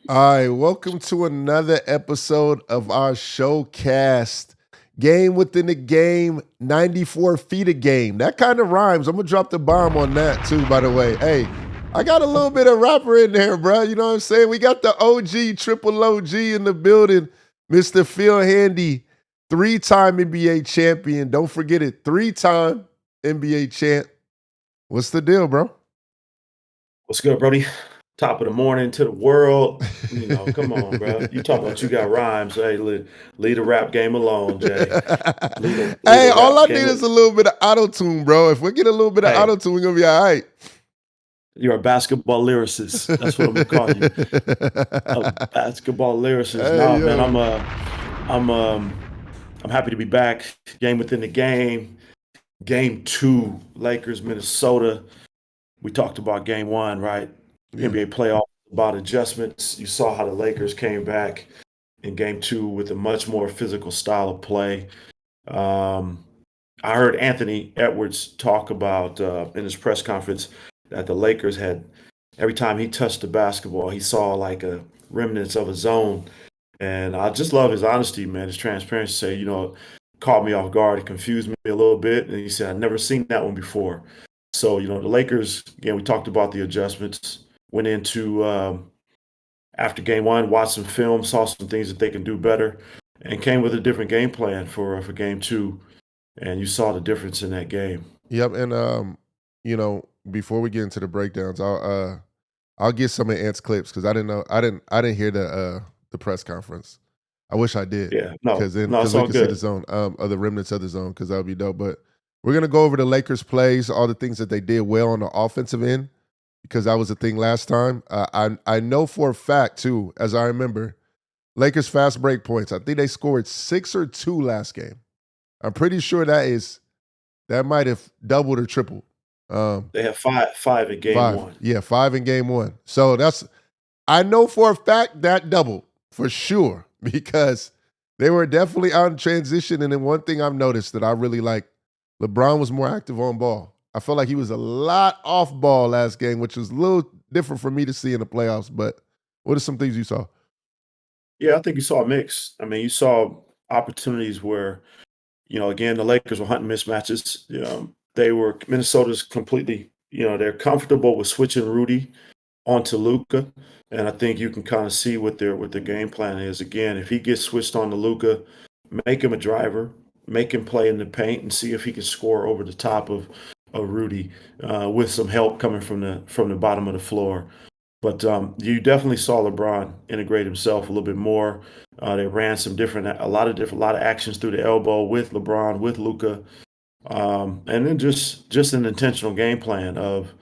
All right, welcome to another episode of our showcast. Game within the game, 94 feet a game. That kind of rhymes. I'm going to drop the bomb on that too, by the way. Hey, I got a little bit of rapper in there, bro. You know what I'm saying? We got the OG, triple OG in the building. Mr. Phil Handy, three-time NBA champion. Don't forget it, three-time NBA champ. What's the deal, bro? What's good, Brody? Top of the morning to the world. Come on, bro. You talk about you got rhymes. Hey, leave the rap game alone, Jay. Leave Hey, the all rap I need game. is a little bit of auto tune, bro. If we get a little bit of Hey, auto tune, we're gonna be all right. you're a basketball lyricist. That's what I'm gonna call you. A basketball lyricist. Hey, Nah, man. yo. I'm happy to be back. Game within the game. Game 2, Lakers, Minnesota. We talked about game 1, right? Yeah. NBA playoff, about adjustments. You saw how the Lakers came back in game 2 with a much more physical style of play. Um, I heard Anthony Edwards talk about in his press conference that the Lakers had, every time he touched the basketball, he saw like a remnants of a zone. And I just love his honesty, man, his transparency. Say, caught me off guard, it confused me a little bit. And he said, I've never seen that one before. So, the Lakers, again, we talked about the adjustments, went into after game 1, watched some film, saw some things that they can do better, and came with a different game plan for game 2. And you saw the difference in that game. Yep. And before we get into the breakdowns, I'll get some of Ant's clips because I didn't hear the press conference. I wish I did. Yeah, no, no, Because it's we all can see the good. zone of the remnants of the zone because that would be dope. But we're gonna go over the Lakers plays, all the things that they did well on the offensive end, because that was the thing last time. I know for a fact too, as I remember, Lakers fast break points. I think they scored 6 or 2 last game. I'm pretty sure that might have doubled or tripled. They have five in game 5. 1. Yeah, 5 in game 1. So I know for a fact that doubled for sure because they were definitely out in transition. And then one thing I've noticed that I really like, LeBron was more active on ball. I felt like he was a lot off ball last game, which was a little different for me to see in the playoffs. But what are some things you saw? Yeah, I think you saw a mix. I mean, you saw opportunities where, again, the Lakers were hunting mismatches. Minnesota's completely, they're comfortable with switching Rudy onto Luka, and I think you can kind of see what their game plan is. Again, if he gets switched on to Luka, make him a driver, make him play in the paint, and see if he can score over the top of Rudy with some help coming from the bottom of the floor. But you definitely saw LeBron integrate himself a little bit more. They ran a lot of actions through the elbow with LeBron, with Luka, and then just an intentional game plan of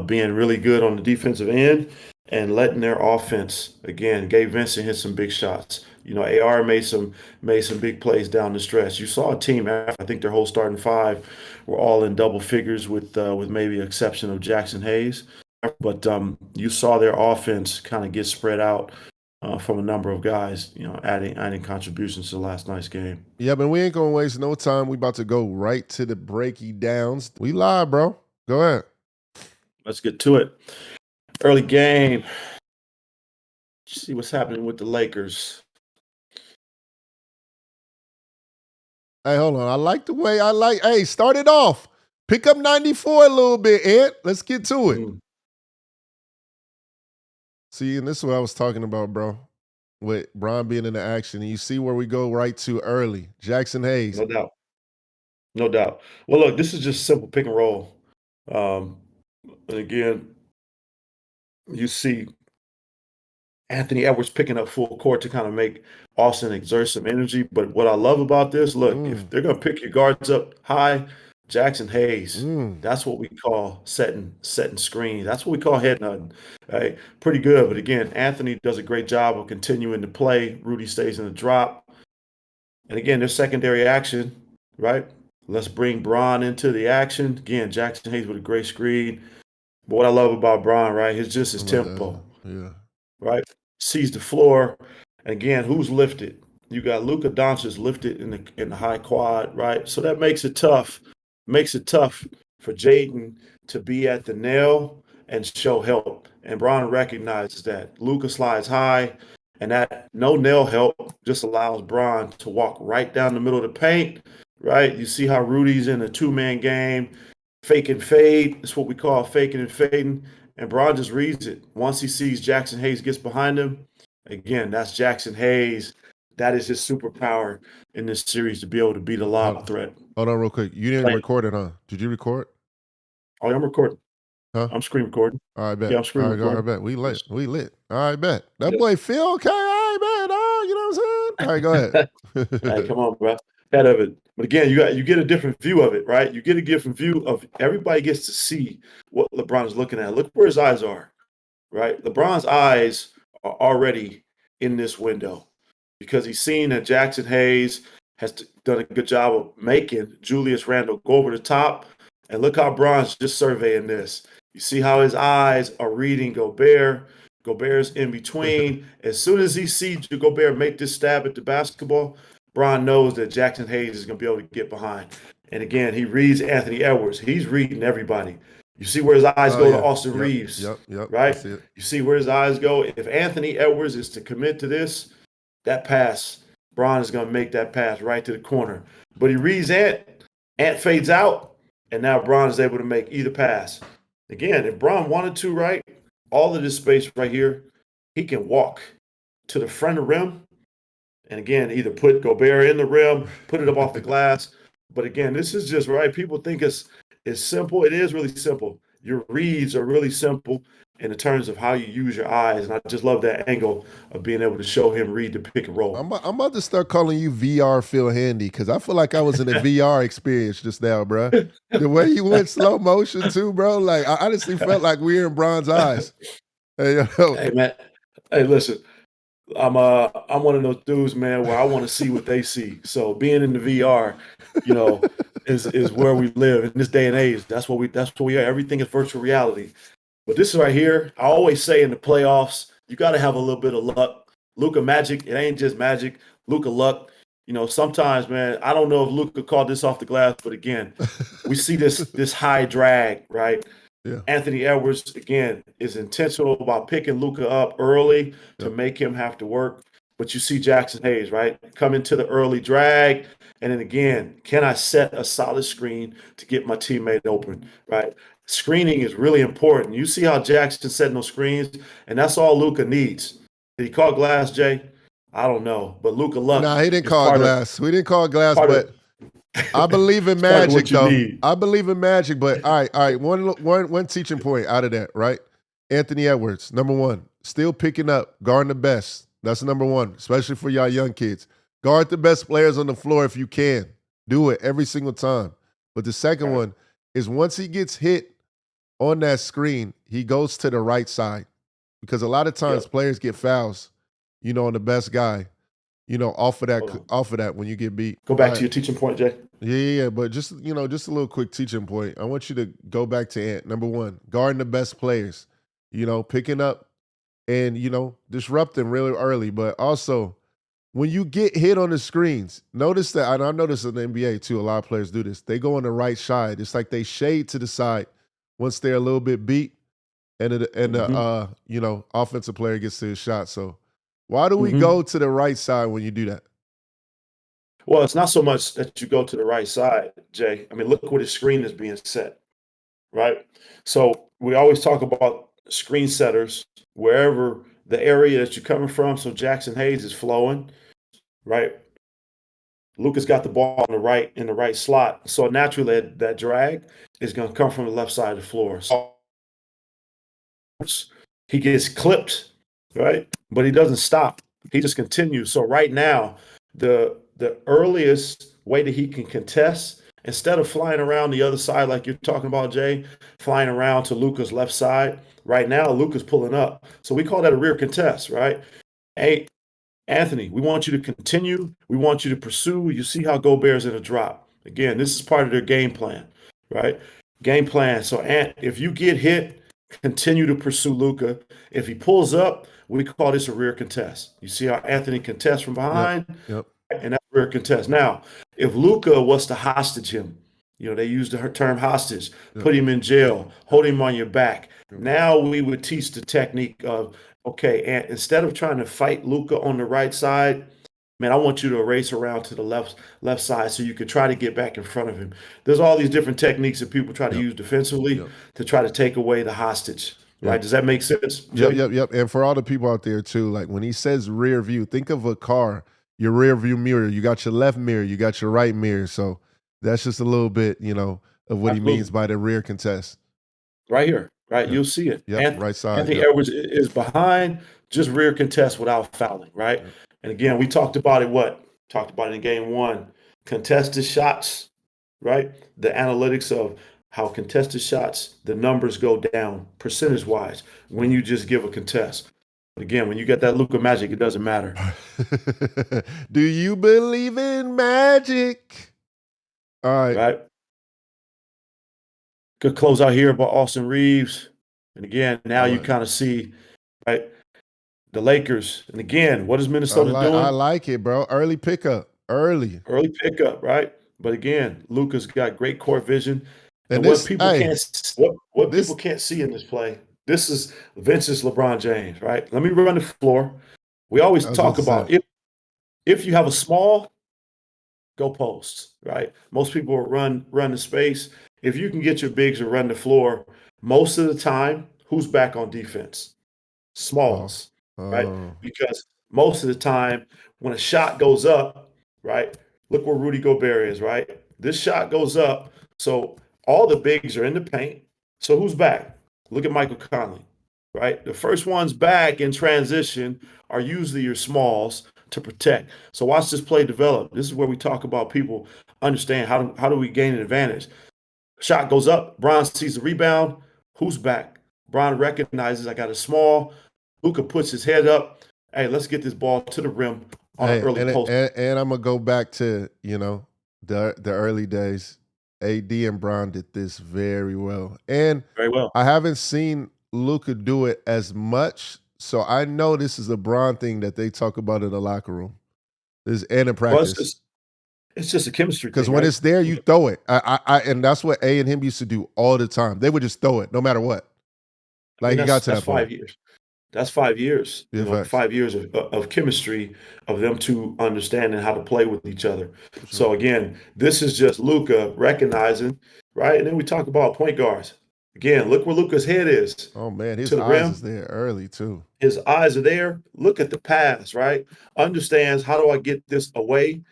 being really good on the defensive end and letting their offense, again, Gabe Vincent hit some big shots. AR made some big plays down the stretch. You saw a team after, I think their whole starting five were all in double figures with maybe exception of Jackson Hayes. But you saw their offense kind of get spread out from a number of guys, adding contributions to last night's game. Yeah, but we ain't gonna waste no time. We about to go right to the breaky downs. We live, bro. Go ahead. Let's get to it. Early game. See what's happening with the Lakers. Hey, hold on. I like the way hey, start it off. Pick up 94 a little bit, Ed. Let's get to it. Mm, See, and this is what I was talking about, bro. With Bron being in the action. And you see where we go right to early. Jackson Hayes. no doubt. No doubt. Well, look, this is just simple pick and roll. Um, and again, you see Anthony Edwards picking up full court to kind of make Austin exert some energy. But what I love about this, look, if they're going to pick your guards up high, Jackson Hayes, that's what we call setting screen. That's what we call head nutting. Right? Pretty good. But again, Anthony does a great job of continuing to play. Rudy stays in the drop. And again, there's secondary action, right? Let's bring Bron into the action. Again, Jackson Hayes with a great screen. But what I love about Bron, right, is just his tempo, Yeah. right? Sees the floor. And again, who's lifted? You got Luka Doncic lifted in the high quad, right? So that makes it tough. Makes it tough for Jaden to be at the nail and show help. And Bron recognizes that. Luka slides high, and that no nail help just allows Bron to walk right down the middle of the paint, right? You see how Rudy's in a two-man game, fake and fade. It's what we call faking and fading. And Bron just reads it. Once he sees Jackson Hayes gets behind him, again, that's Jackson Hayes. That is his superpower in this series to be able to beat a lob threat. Hold on real quick. You didn't record it, huh? Did you record? Oh, I'm recording. Huh? I'm screen recording. All right, bet. Yeah, I'm screen recording. All right, bet. We lit. We lit. All right, bet. That boy Phil, okay. All right, bet. Oh, you know what I'm saying? All right, go ahead. Hey, come on, bro. Head of it. But again, you get a different view of it, right? You get a different view of everybody gets to see what LeBron is looking at. Look where his eyes are, right? LeBron's eyes are already in this window because he's seen that Jackson Hayes has done a good job of making Julius Randle go over the top. And look how Bron's just surveying this. You see how his eyes are reading Gobert. Gobert's in between. As soon as he sees Gobert make this stab at the basketball, Bron knows that Jackson Hayes is going to be able to get behind. And again, he reads Anthony Edwards. He's reading everybody. You see where his eyes go to Austin Reeves, right? You see where his eyes go. If Anthony Edwards is to commit to this, that pass, Bron is going to make that pass right to the corner. But he reads Ant. Ant fades out. And now Bron is able to make either pass. Again, if Bron wanted to, right, all of this space right here, he can walk to the front of the rim. And again, either put Gobert in the rim, put it up off the glass. But again, this is just right. People think it's simple. It is really simple. Your reads are really simple in terms of how you use your eyes. And I just love that angle of being able to show him read the pick and roll. I'm about to start calling you VR Phil Handy because I feel like I was in a VR experience just now, bro. The way you went slow motion too, bro. Like I honestly felt like we were in Bron's eyes. Hey man, hey listen, I'm one of those dudes, man, where I want to see what they see. So being in the VR, you know, is where we live in this day and age. That's what we are. Everything is virtual reality. But this is right here, I always say in the playoffs, you got to have a little bit of luck. Luka magic, it ain't just magic. Luka luck. You know, sometimes, man, I don't know if Luka caught this off the glass, but again, we see this high drag, right? Yeah. Anthony Edwards, again, is intentional about picking Luka up early to make him have to work. But you see Jackson Hayes, right? Come into the early drag. And then again, can I set a solid screen to get my teammate open, right? Screening is really important. You see how Jackson's setting those screens, and that's all Luka needs. Did he call glass, Jay? I don't know. But Luka luck. Nah, he didn't call glass. We didn't call glass, but I believe in magic, though. I believe in magic, but all right. One teaching point out of that, right? Anthony Edwards, number one, still picking up, guarding the best. That's number one, especially for y'all young kids. Guard the best players on the floor if you can. Do it every single time. But the second one is once he gets hit on that screen, he goes to the right side. Because a lot of times players get fouls, you know, on the best guy, you know, off of that when you get beat. Go back to your teaching point, Jay. Yeah, but just, you know, just a little quick teaching point. I want you to go back to Ant. Number one, guarding the best players, you know, picking up and, you know, disrupting really early. But also, when you get hit on the screens, notice that, and I notice in the NBA too, a lot of players do this. They go on the right side. It's like they shade to the side once they're a little bit beat, and the you know, offensive player gets to his shot. So why do we go to the right side when you do that? Well, it's not so much that you go to the right side, Jay. I mean, look where the screen is being set, right? So we always talk about screen setters wherever the area that you're coming from. So Jackson Hayes is flowing, right? Luka's got the ball in the right slot. So naturally that drag is going to come from the left side of the floor. So he gets clipped, right? But he doesn't stop. He just continues. So right now, the earliest way that he can contest, instead of flying around the other side like you're talking about, Jay, flying around to Luka's left side, right now Luka's pulling up. So we call that a rear contest, right? Hey, Anthony, we want you to continue. We want you to pursue. You see how Gobert's in a drop. Again, this is part of their game plan, right? Game plan. So if you get hit, continue to pursue Luka. If he pulls up, we call this a rear contest. You see how Anthony contests from behind? Yep. And that's a rear contest. Now, if Luka was to hostage him, They use the term hostage, Yep. put him in jail, hold him on your back. Yep. Now we would teach the technique of, okay, and instead of trying to fight Luka on the right side, man, I want you to race around to the left side so you could try to get back in front of him. There's all these different techniques that people try to Yep. use defensively Yep. to try to take away the hostage. Right? Yep. Does that make sense, Yep, Jay? yep, yep. And for all the people out there too, like when he says rear view, think of a car, your rear view mirror. You got your left mirror, you got your right mirror. So that's just a little bit, of what he means Absolutely. by the rear contest. Right here, right? Yep. You'll see it. Yep. Right side. Anthony Yep. Edwards is behind, just rear contest without fouling, right? Yep. And again, we talked about it. Talked about it in game one. Contested shots, right? The analytics of how contested shots, the numbers go down percentage wise when you just give a contest. But again, when you get that Luka magic, it doesn't matter. Do you believe in magic? All right. Right? Good close out here by Austin Reeves. And again, now you kind of see, right, the Lakers. And again, what is Minnesota doing? I like it, bro. Early pickup. Early pickup, right? But again, Luka's got great court vision. And what people can't see in this play, this is Vince's LeBron James, right? Let me run the floor. We always talk about if you have a small, go post, right? Most people will run the space. If you can get your bigs to run the floor, most of the time, who's back on defense? Smalls, right? Because most of the time, when a shot goes up, right? Look where Rudy Gobert is, right? This shot goes up, so all the bigs are in the paint. So who's back? Look at Michael Conley, right? The first ones back in transition are usually your smalls to protect. So watch this play develop. This is where we talk about people understand how do we gain an advantage. Shot goes up. Bron sees the rebound. Who's back? Bron recognizes I got a small. Luka puts his head up. Hey, let's get this ball to the rim on an early post. And I'm gonna go back to the early days. AD and Bron did this very well, and very well. I haven't seen Luka do it as much, so I know this is a Bron thing that they talk about in the locker room. This and in practice. It's just a chemistry thing. Because when it's there, you throw it. And that's what A and him used to do all the time. They would just throw it no matter what. Like he got to that point. 5 years. That's 5 years. Yeah, 5 years of chemistry of them two understanding how to play with each other. Sure. So again, this is just Luka recognizing, right? And then we talk about point guards. Again, look where Luka's head is. Oh man, his eyes is there early too. His eyes are there. Look at the pass, right? Understands how do I get this away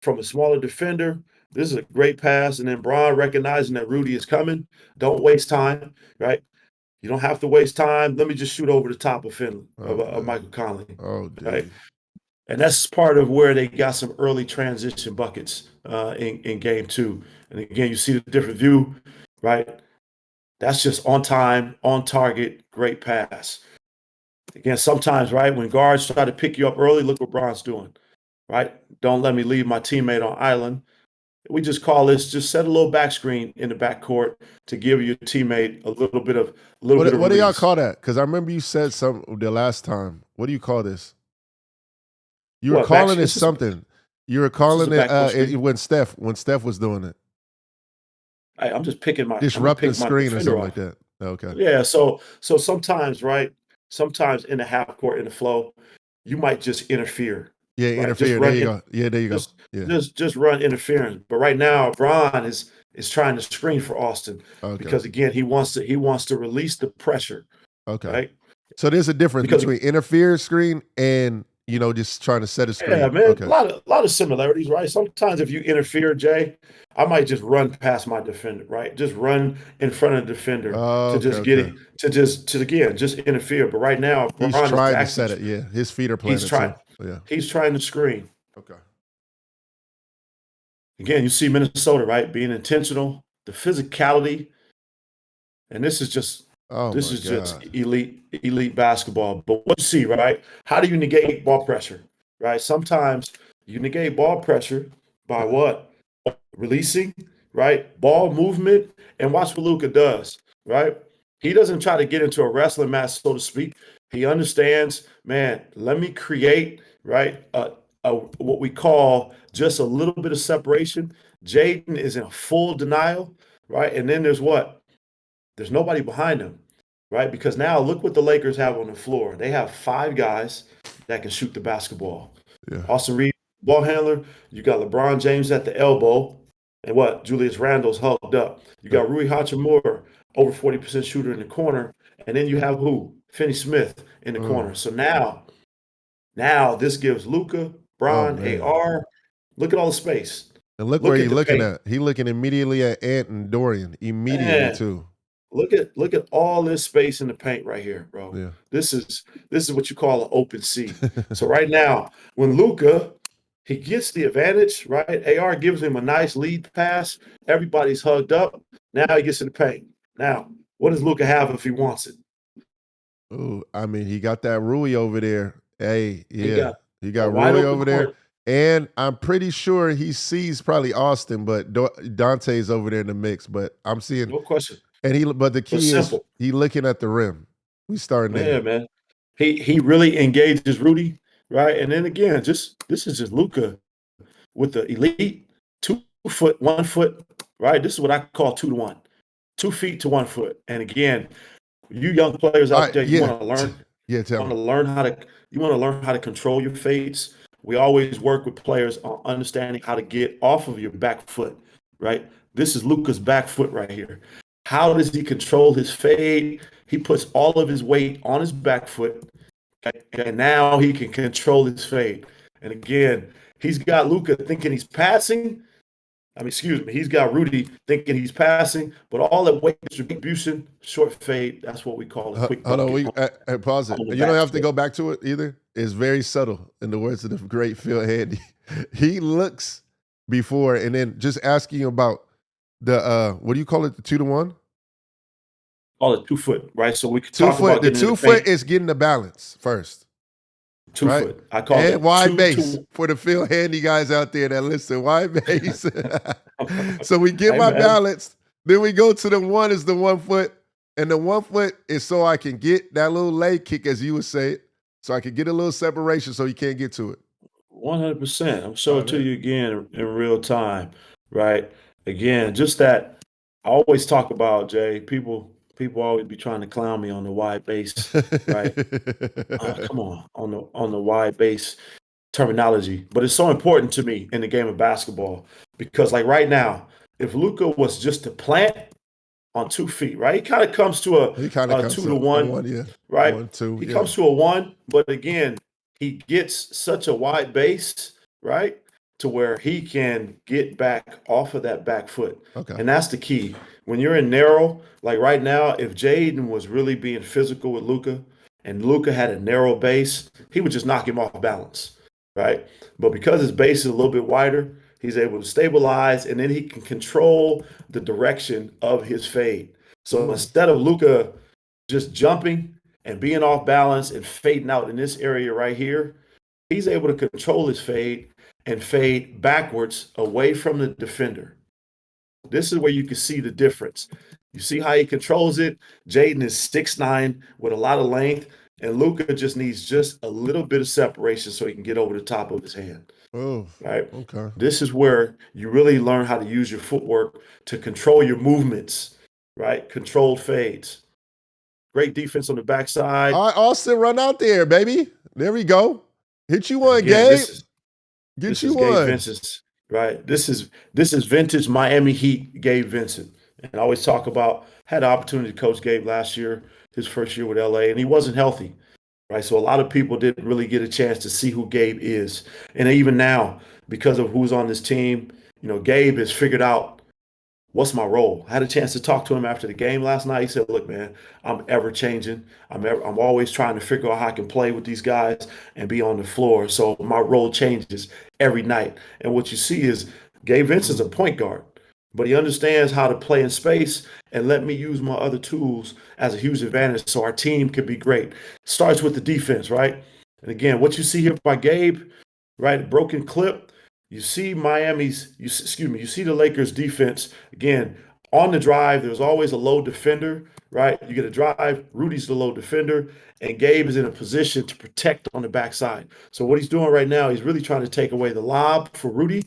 from a smaller defender. This is a great pass. And then Bron recognizing that Rudy is coming. Don't waste time, right? You don't have to waste time. Let me just shoot over the top of Finley, of Michael Conley. Oh, dude. Right? And that's part of where they got some early transition buckets in game two. And again, you see the different view, right? That's just on time, on target, great pass. Again, sometimes, right, when guards try to pick you up early, look what Bron's doing, right? Don't let me leave my teammate on island. We just call this, just set a little back screen in the backcourt to give your teammate a little bit of What do y'all call that? Because I remember you said something the last time. What do you call this? You were calling it something. You were calling it when Steph was doing it. I'm just picking my disrupting screen or something like that. Okay. Yeah. So sometimes, right? Sometimes in the half court, in the flow, you might just interfere. Yeah, right? interfere. There you go. Yeah, there you go. Just run interference. But right now, Bron is trying to screen for Austin because again, he wants to release the pressure. Okay. Right. So there's a difference between interfere screen and just trying to set a screen. Yeah, man. Okay. A lot of similarities, right? Sometimes if you interfere, Jay, I might just run past my defender, right? Just run in front of the defender just interfere. But right now, he's trying to set it. Yeah, his feet are planted. He's trying to screen. Okay. Again, you see Minnesota, right, being intentional, the physicality, and this is just just elite basketball. But what you see, right? How do you negate ball pressure, right? Sometimes you negate ball pressure by what? Releasing, right? Ball movement, and watch what Luka does, right? He doesn't try to get into a wrestling match, so to speak. He understands, man, let me create, right, what we call just a little bit of separation. Jaden is in full denial, right? And then there's what? There's nobody behind him, right? Because now look what the Lakers have on the floor. They have 5 guys that can shoot the basketball. Yeah. Austin Reeves, ball handler. You got LeBron James at the elbow. And what? Julius Randle's hugged up. You got Rui Hachimura, over 40% shooter in the corner. And then you have who? Finney Smith in the corner. So now this gives Luka, Oh Bron, man. AR. Look at all the space. And look where Look at he's the looking paint. at. He looking immediately at Ant and Dorian. Immediately Man, too. look at all this space in the paint right here, bro. Yeah. This is what you call an open sea. So right now, when Luka he gets the advantage, right? AR gives him a nice lead pass. Everybody's hugged up. Now he gets in the paint. Now, what does Luka have if he wants it? Oh, I mean, he got that Rui over there. Hey, yeah. He A got wide Rui open over there. corner. And I'm pretty sure he sees probably Austin, but Dante's over there in the mix. But I'm seeing, No question. but the But key is simple. he looking at the rim. We starting Yeah, there. man. He really engages Rudy, right? And then again, this is just Luka with the elite 2 foot, 1 foot, right? This is what I call 2 to 1, 2 feet to 1 foot. And again, you young players All out right, there, you yeah. want to learn, Yeah, tell me. you want to learn how to control your fades. We always work with players on understanding how to get off of your back foot, right? This is Luka's back foot right here. How does he control his fade? He puts all of his weight on his back foot, and now he can control his fade. And again, he's got Luka thinking he's passing. He's got Rudy thinking he's passing, but all that weight distribution, short fade, that's what we call a quick Hold on, bucket pause it. on the You don't have to back. go back to it either. It's very subtle, in the words of the great Phil Handy. He looks before and then just asking about the what do you call it? The 2 to 1? Call it 2 foot, right? So we could 2 talk foot. about The getting in the 2 foot paint. is getting the balance first, 2 right? foot. I call And it wide 2 base to for the Phil Handy guys out there that listen. Wide base. So we get Hey, my man. balance. Then we go to the 1 is the 1 foot. And the 1 foot is so I can get that little leg kick, as you would say it. So I can get a little separation so he can't get to it. 100%. I'm All showing right, it to man. you again in real time, right? Again, just that I always talk about, Jay. People always be trying to clown me on the wide base, right? Come on the wide base terminology, but it's so important to me in the game of basketball because, like right now, if Luka was just to plant on 2 feet, right, he kind of comes to He kind of a comes two to to a one, 1, yeah. right? 1, 2, He yeah. comes to a 1, but again, he gets such a wide base, right, to where he can get back off of that back foot, Okay. and that's the key. When you're in narrow, like right now, if Jaden was really being physical with Luka, and Luka had a narrow base, he would just knock him off balance, right? But because his base is a little bit wider, he's able to stabilize, and then he can control the direction of his fade. So instead of Luka just jumping and being off balance and fading out in this area right here, he's able to control his fade and fade backwards away from the defender. This is where you can see the difference. You see how he controls it. Jaden is 6'9" with a lot of length, and Luka just needs just a little bit of separation so he can get over the top of his hand. Oh, Right? okay. This is where you really learn how to use your footwork to control your movements, right? Controlled fades. Great defense on the backside. All right, Austin, run out there, baby. There we go. Hit you one, Again, Gabe. Get this you is Gabe one. Vincent's, right? This is vintage Miami Heat Gabe Vincent. And I always talk about had the opportunity to coach Gabe last year, his first year with LA, and he wasn't healthy. Right. So a lot of people didn't really get a chance to see who Gabe is. And even now, because of who's on this team, Gabe has figured out what's my role. I had a chance to talk to him after the game last night. He said, "Look, man, I'm ever changing. I'm always trying to figure out how I can play with these guys and be on the floor. So my role changes every night." And what you see is Gabe Vincent's a point guard, but he understands how to play in space and let me use my other tools as a huge advantage so our team could be great. Starts with the defense, right? And again, what you see here by Gabe, right? Broken clip. You see you see the Lakers defense again on the drive. There's always a low defender, right? You get a drive, Rudy's the low defender, and Gabe is in a position to protect on the backside. So what he's doing right now, he's really trying to take away the lob for Rudy,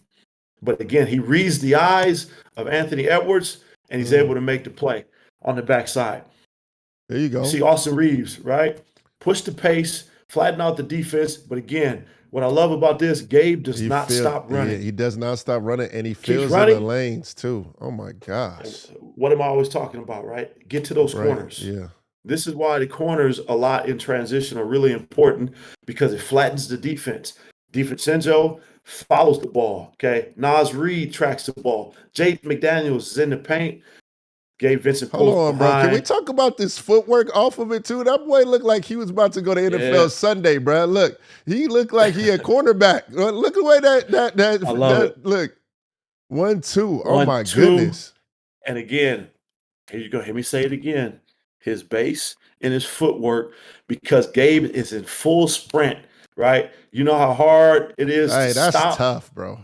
But again, he reads the eyes of Anthony Edwards, and he's able to make the play on the backside. There you go. You see Austin Reeves, right? Push the pace, flatten out the defense. But again, what I love about this, Gabe does not stop running. He does not stop running, and he Keeps fills in running. the lanes too. Oh my gosh. What am I always talking about, right? Get to those corners. Yeah. This is why the corners a lot in transition are really important, because it flattens the defense. DiVincenzo follows the ball, okay? Naz Reid tracks the ball. Jake McDaniels is in the paint. Gabe Vincent pulls Hold on, behind. bro. Can we talk about this footwork off of it too? That boy looked like he was about to go to NFL Sunday, bro. Look, he looked like he a cornerback. Look the way that I love it. Look, 1-2. Oh 1, my 2. goodness. And again, here you go. Hear me say it again. His base and his footwork, because Gabe is in full sprint, right? You know how hard it is to That's stop. tough, bro.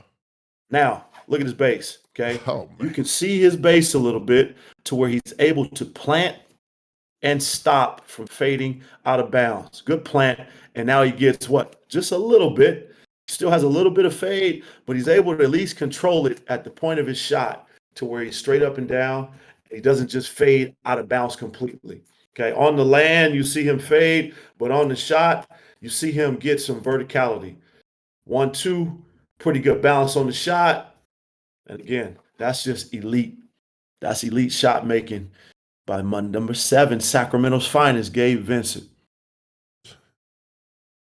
Now, look at his base, okay? Oh, you can see his base a little bit to where he's able to plant and stop from fading out of bounds. Good plant. And now he gets what? Just a little bit. Still has a little bit of fade, but he's able to at least control it at the point of his shot to where he's straight up and down. He doesn't just fade out of bounds completely. Okay, on the land, you see him fade, but on the shot, you see him get some verticality. 1, 2, pretty good balance on the shot. And again, that's just elite. That's elite shot making by number 7, Sacramento's finest, Gabe Vincent.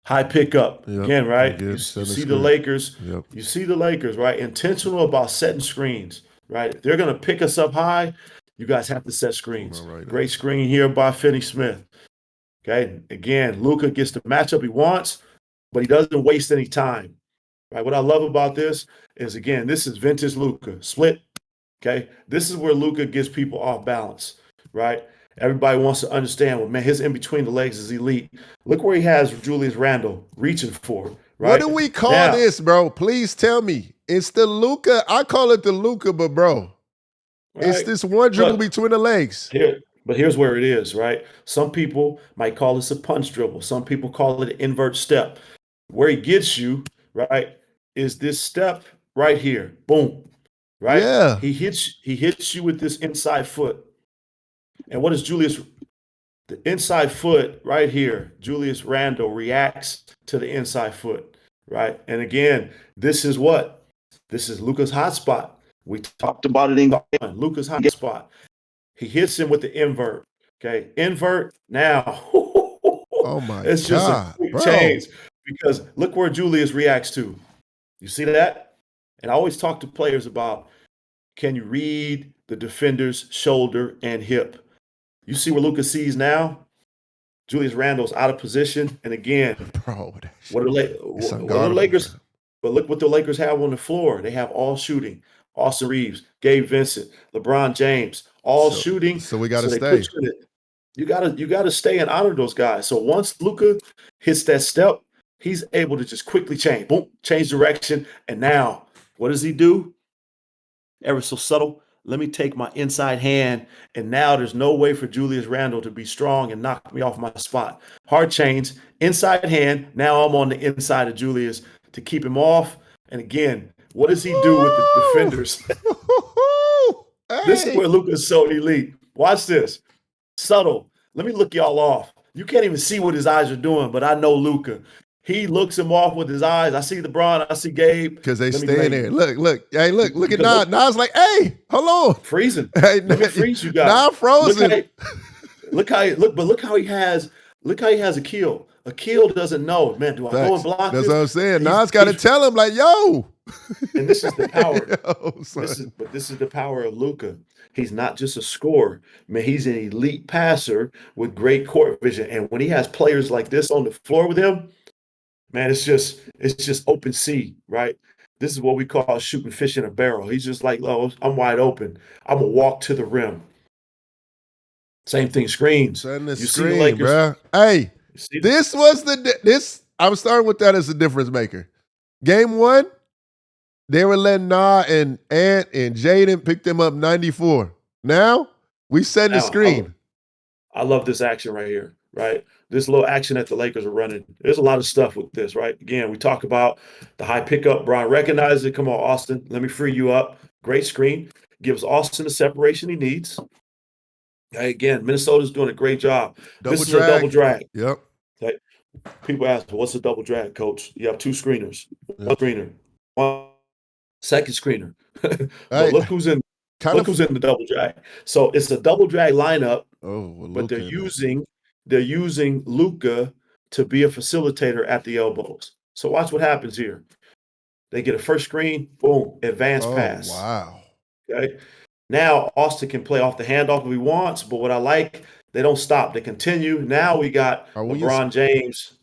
High pickup. Again, right? You see the Lakers. You see the Lakers, right? Intentional about setting screens, right? If they're going to pick us up high, you guys have to set screens. Great screen here by Finney-Smith. Okay, again, Luka gets the matchup he wants, but he doesn't waste any time. Right? What I love about this is, again, this is vintage Luka. Split. Okay, this is where Luka gets people off balance. Right? Everybody wants to understand, well, man, his in between the legs is elite. Look where he has Julius Randle reaching for. Right? What do we call this, bro? Please tell me. It's the Luka. I call it the Luka, but bro. Right. It's this one dribble between the legs. But here's where it is, right? Some people might call this a punch dribble. Some people call it an invert step. Where he gets you, right, is this step right here. Boom. Right? Yeah. He hits you with this inside foot. And what is Julius? The inside foot right here, Julius Randle reacts to the inside foot, right? And again, this is what? This is Luka's hot spot. We talked about it in Luka's hot spot. He hits him with the invert. Okay, invert now. Oh my God! It's just a quick change, because look where Julius reacts to. You see that? And I always talk to players about, can you read the defender's shoulder and hip? You see where Luka sees now? Julius Randle's out of position, and again, what are the Lakers? But look what the Lakers have on the floor. They have all shooting. Austin Reeves, Gabe Vincent, LeBron James, all shooting. So we got to stay. You got to stay and honor those guys. So once Luka hits that step, he's able to just quickly change. Boom, change direction. And now, what does he do? Ever so subtle. Let me take my inside hand, and now there's no way for Julius Randle to be strong and knock me off my spot. Hard change, inside hand. Now I'm on the inside of Julius to keep him off. And again, what does he do with the defenders? This is where Luka is so elite. Watch this. Subtle. Let me look y'all off. You can't even see what his eyes are doing, but I know Luka. He looks him off with his eyes. I see LeBron. I see Gabe. Because they stay there. Look. Hey, look at Nas. Nas like, hey, hold on. Freezing. Hey, let me freeze you guys. Nas frozen. Look how he has Akil. Akil doesn't know, man, do I go and block That's this? what I'm saying. Nas got to tell him, like, yo. And this is the power. This is the power of Luka. He's not just a scorer. Man, he's an elite passer with great court vision. And when he has players like this on the floor with him, man, it's just open sea, right? This is what we call shooting fish in a barrel. He's just like, oh, I'm wide open. I'm going to walk to the rim. Same thing, screens. You see the Lakers, bro. Hey, I was starting with that as a difference maker. Game 1, they were letting Nah and Ant and Jaden pick them up 94. Now, we setting the screen. I love this action right here. right? This little action that the Lakers are running. There's a lot of stuff with this, right? Again, we talk about the high pickup. Bron recognizes it. Come on, Austin. Let me free you up. Great screen. Gives Austin the separation he needs. Okay, again, Minnesota's doing a great job. Double This is a double drag. drag. Yep. Okay. People ask, what's a double drag, coach? You have two screeners. One Yep. screener. One second screener. But I look who's in kind look of. who's in the double drag. So it's a double drag lineup, Oh, well, but Luka in there. they're using Luka to be a facilitator at the elbows. So watch what happens here. They get a first screen, boom, advanced Oh, pass. wow. Okay. Now Austin can play off the handoff if he wants, but what I like, they don't stop. They continue. Now we got Are we in? LeBron James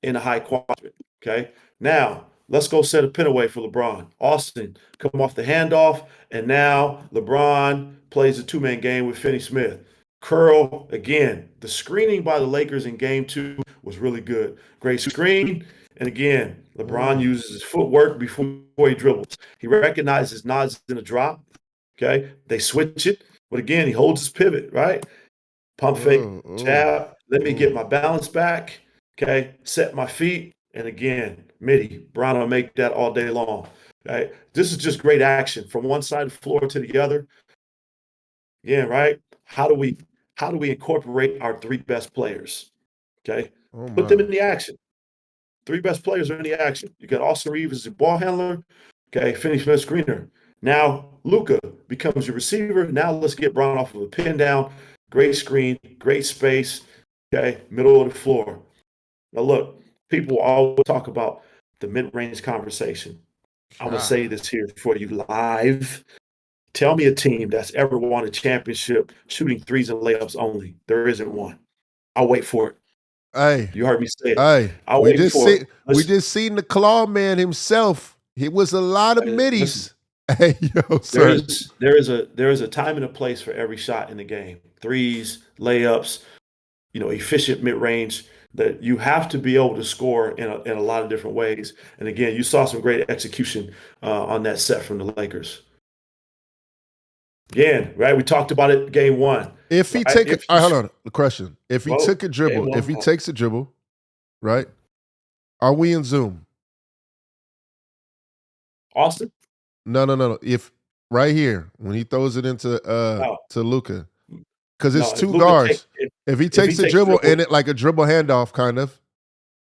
in the high quadrant. Okay. Now let's go set a pin away for LeBron. Austin come off the handoff, and now LeBron plays a two-man game with Finney Smith. Curl again. The screening by the Lakers in game 2 was really good. Great screen. And again, LeBron uses his footwork before he dribbles. He recognizes Nas in a drop. Okay. They switch it. But again, he holds his pivot, right? Pump fake, jab. Let me get my balance back. Okay. Set my feet. And again, midi. Brown will make that all day long. Okay. This is just great action from one side of the floor to the other. Yeah, right. How do we incorporate our 3 best players? Okay. Oh, Put them my. in the action. 3 best players are in the action. You got Austin Reeves as a ball handler. Okay, Finney Smith screener. Now Luka becomes your receiver. Now let's get Brown off of a pin down. Great screen, great space. Okay, middle of the floor. Now look, people always talk about the mid-range conversation. I'm gonna say this here for you live. Tell me a team that's ever won a championship shooting threes and layups only. There isn't one. I'll wait for it. Hey, You heard me say it. hey, I'll wait for it. we just seen the claw man himself. It was a lot of Listen, middies. Hey, yo, there sir. is a time and a place for every shot in the game. Threes, layups, efficient mid range. That you have to be able to score in a lot of different ways. And again, you saw some great execution on that set from the Lakers. Again, right? We talked about it game 1. If he Right? take it, all right, hold on. The question: if he took a game dribble, if 1. he takes a dribble, right? Are we in Zoom? Austin? No. If right here when he throws it into No, to Luka, because no. it's 2 guards. If he If he takes a takes dribble dribble and it like a dribble handoff, kind of,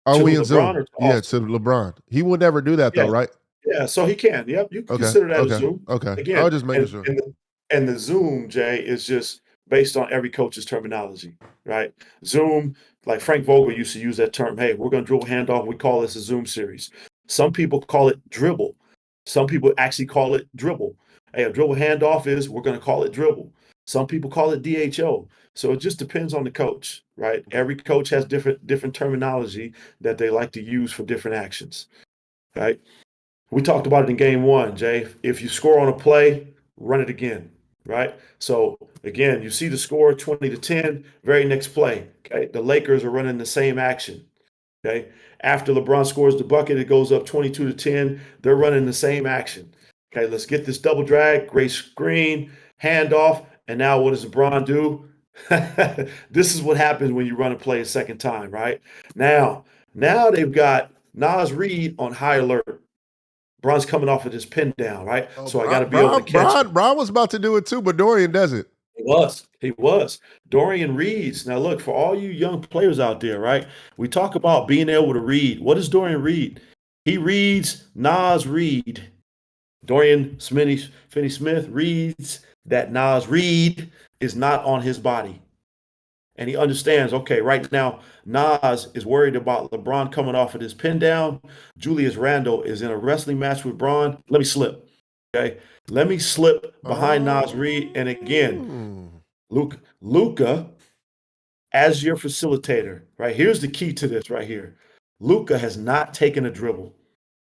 are to we in LeBron Zoom? or to Yeah, Austin? to LeBron. He would never do that though, Yeah, right? yeah. So he can. Yep, you can Okay, consider that a okay, Zoom. okay. I Again, was just making sure. and the Zoom, Jay, is just based on every coach's terminology, right? Zoom, like Frank Vogel used to use that term. Hey, we're going to dribble handoff. We call this a Zoom series. Some people call it dribble. Some people actually call it dribble. Hey, a dribble handoff is we're going to call it dribble. Some people call it DHO. So it just depends on the coach, right? Every coach has different terminology that they like to use for different actions, right? We talked about it in game 1, Jay. If you score on a play, run it again, right? So again, you see the score 20-10, very next play. Okay. The Lakers are running the same action. Okay. After LeBron scores the bucket, it goes up 22-10. They're running the same action. Okay, let's get this double drag, great screen, handoff, and now what does LeBron do? This is what happens when you run a play a second time, right? Now they've got Nas Reed on high alert. Bron's coming off of this pin down, right? Oh, So I got to be able to catch him. Bron was about to do it too, but Dorian does it. He was. Dorian reads. Now, look, for all you young players out there, right? We talk about being able to read. What does Dorian read? He reads Nas Reed. Dorian Finney Smith reads that Nas Reed is not on his body. And he understands, okay, right now, Nas is worried about LeBron coming off of this pin down. Julius Randle is in a wrestling match with Braun. Let me slip. Okay. Let me slip behind Nas Reed. And again, Luka, as your facilitator, right? Here's the key to this right here. Luka has not taken a dribble.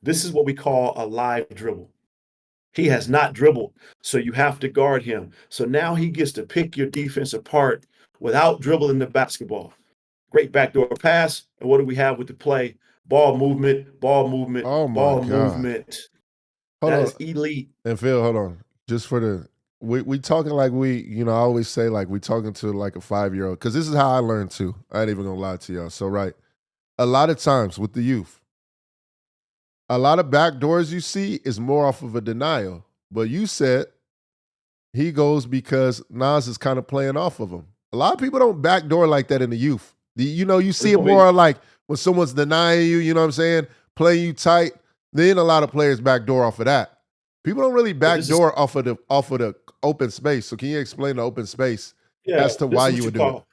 This is what we call a live dribble. He has not dribbled, so you have to guard him. So now he gets to pick your defense apart without dribbling the basketball. Great backdoor pass. And what do we have with the play? Ball movement, ball movement, Oh my ball God. movement. Hold That on. is elite. And Phil, hold on. Just for the we talking like I always say like we talking to like a 5-year-old because this is how I learned too. I ain't even gonna lie to y'all. So right, a lot of times with the youth, a lot of back doors you see is more off of a denial. But you said he goes because Nas is kind of playing off of him. A lot of people don't backdoor like that in the youth. You see There's it gonna more be like when someone's denying you, you know what I'm saying, playing you tight. Then a lot of players backdoor off of that. People don't really but this is backdoor off of the open space. So can you explain the open space yeah, as to this why is you what you would do it? call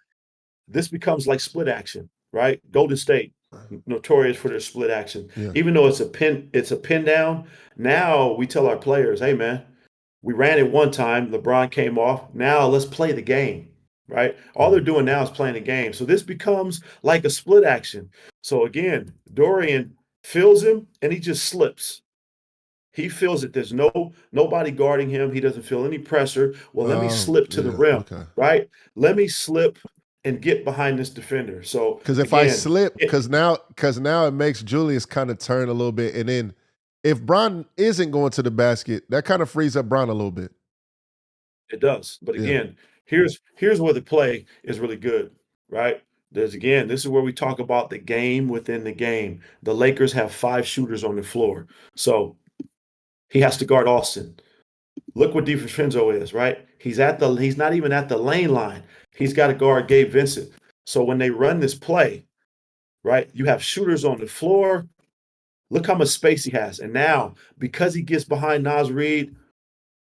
this becomes like split action, right? Golden State, notorious for their split action. Yeah. Even though it's a pin down, now we tell our players, hey man, we ran it one time, LeBron came off. Now let's play the game, right? All they're doing now is playing the game. So this becomes like a split action. So again, Dorian feels him and he just slips. He feels that there's nobody guarding him. He doesn't feel any pressure. Well, let me Oh, slip to the yeah. rim, Okay. right? Let me slip and get behind this defender. So Because if I again, slip, because now it makes Julius kind of turn a little bit, and then if Bron isn't going to the basket, that kind of frees up Bron a little bit. it does. But Yeah. again, here's where the play is really good, right? This is where we talk about the game within the game. The Lakers have 5 shooters on the floor. So he has to guard Austin. Look what DiVincenzo is, right? He's not even at the lane line. He's got to guard Gabe Vincent. So when they run this play, right, you have shooters on the floor. Look how much space he has. And now, because he gets behind Nas Reed,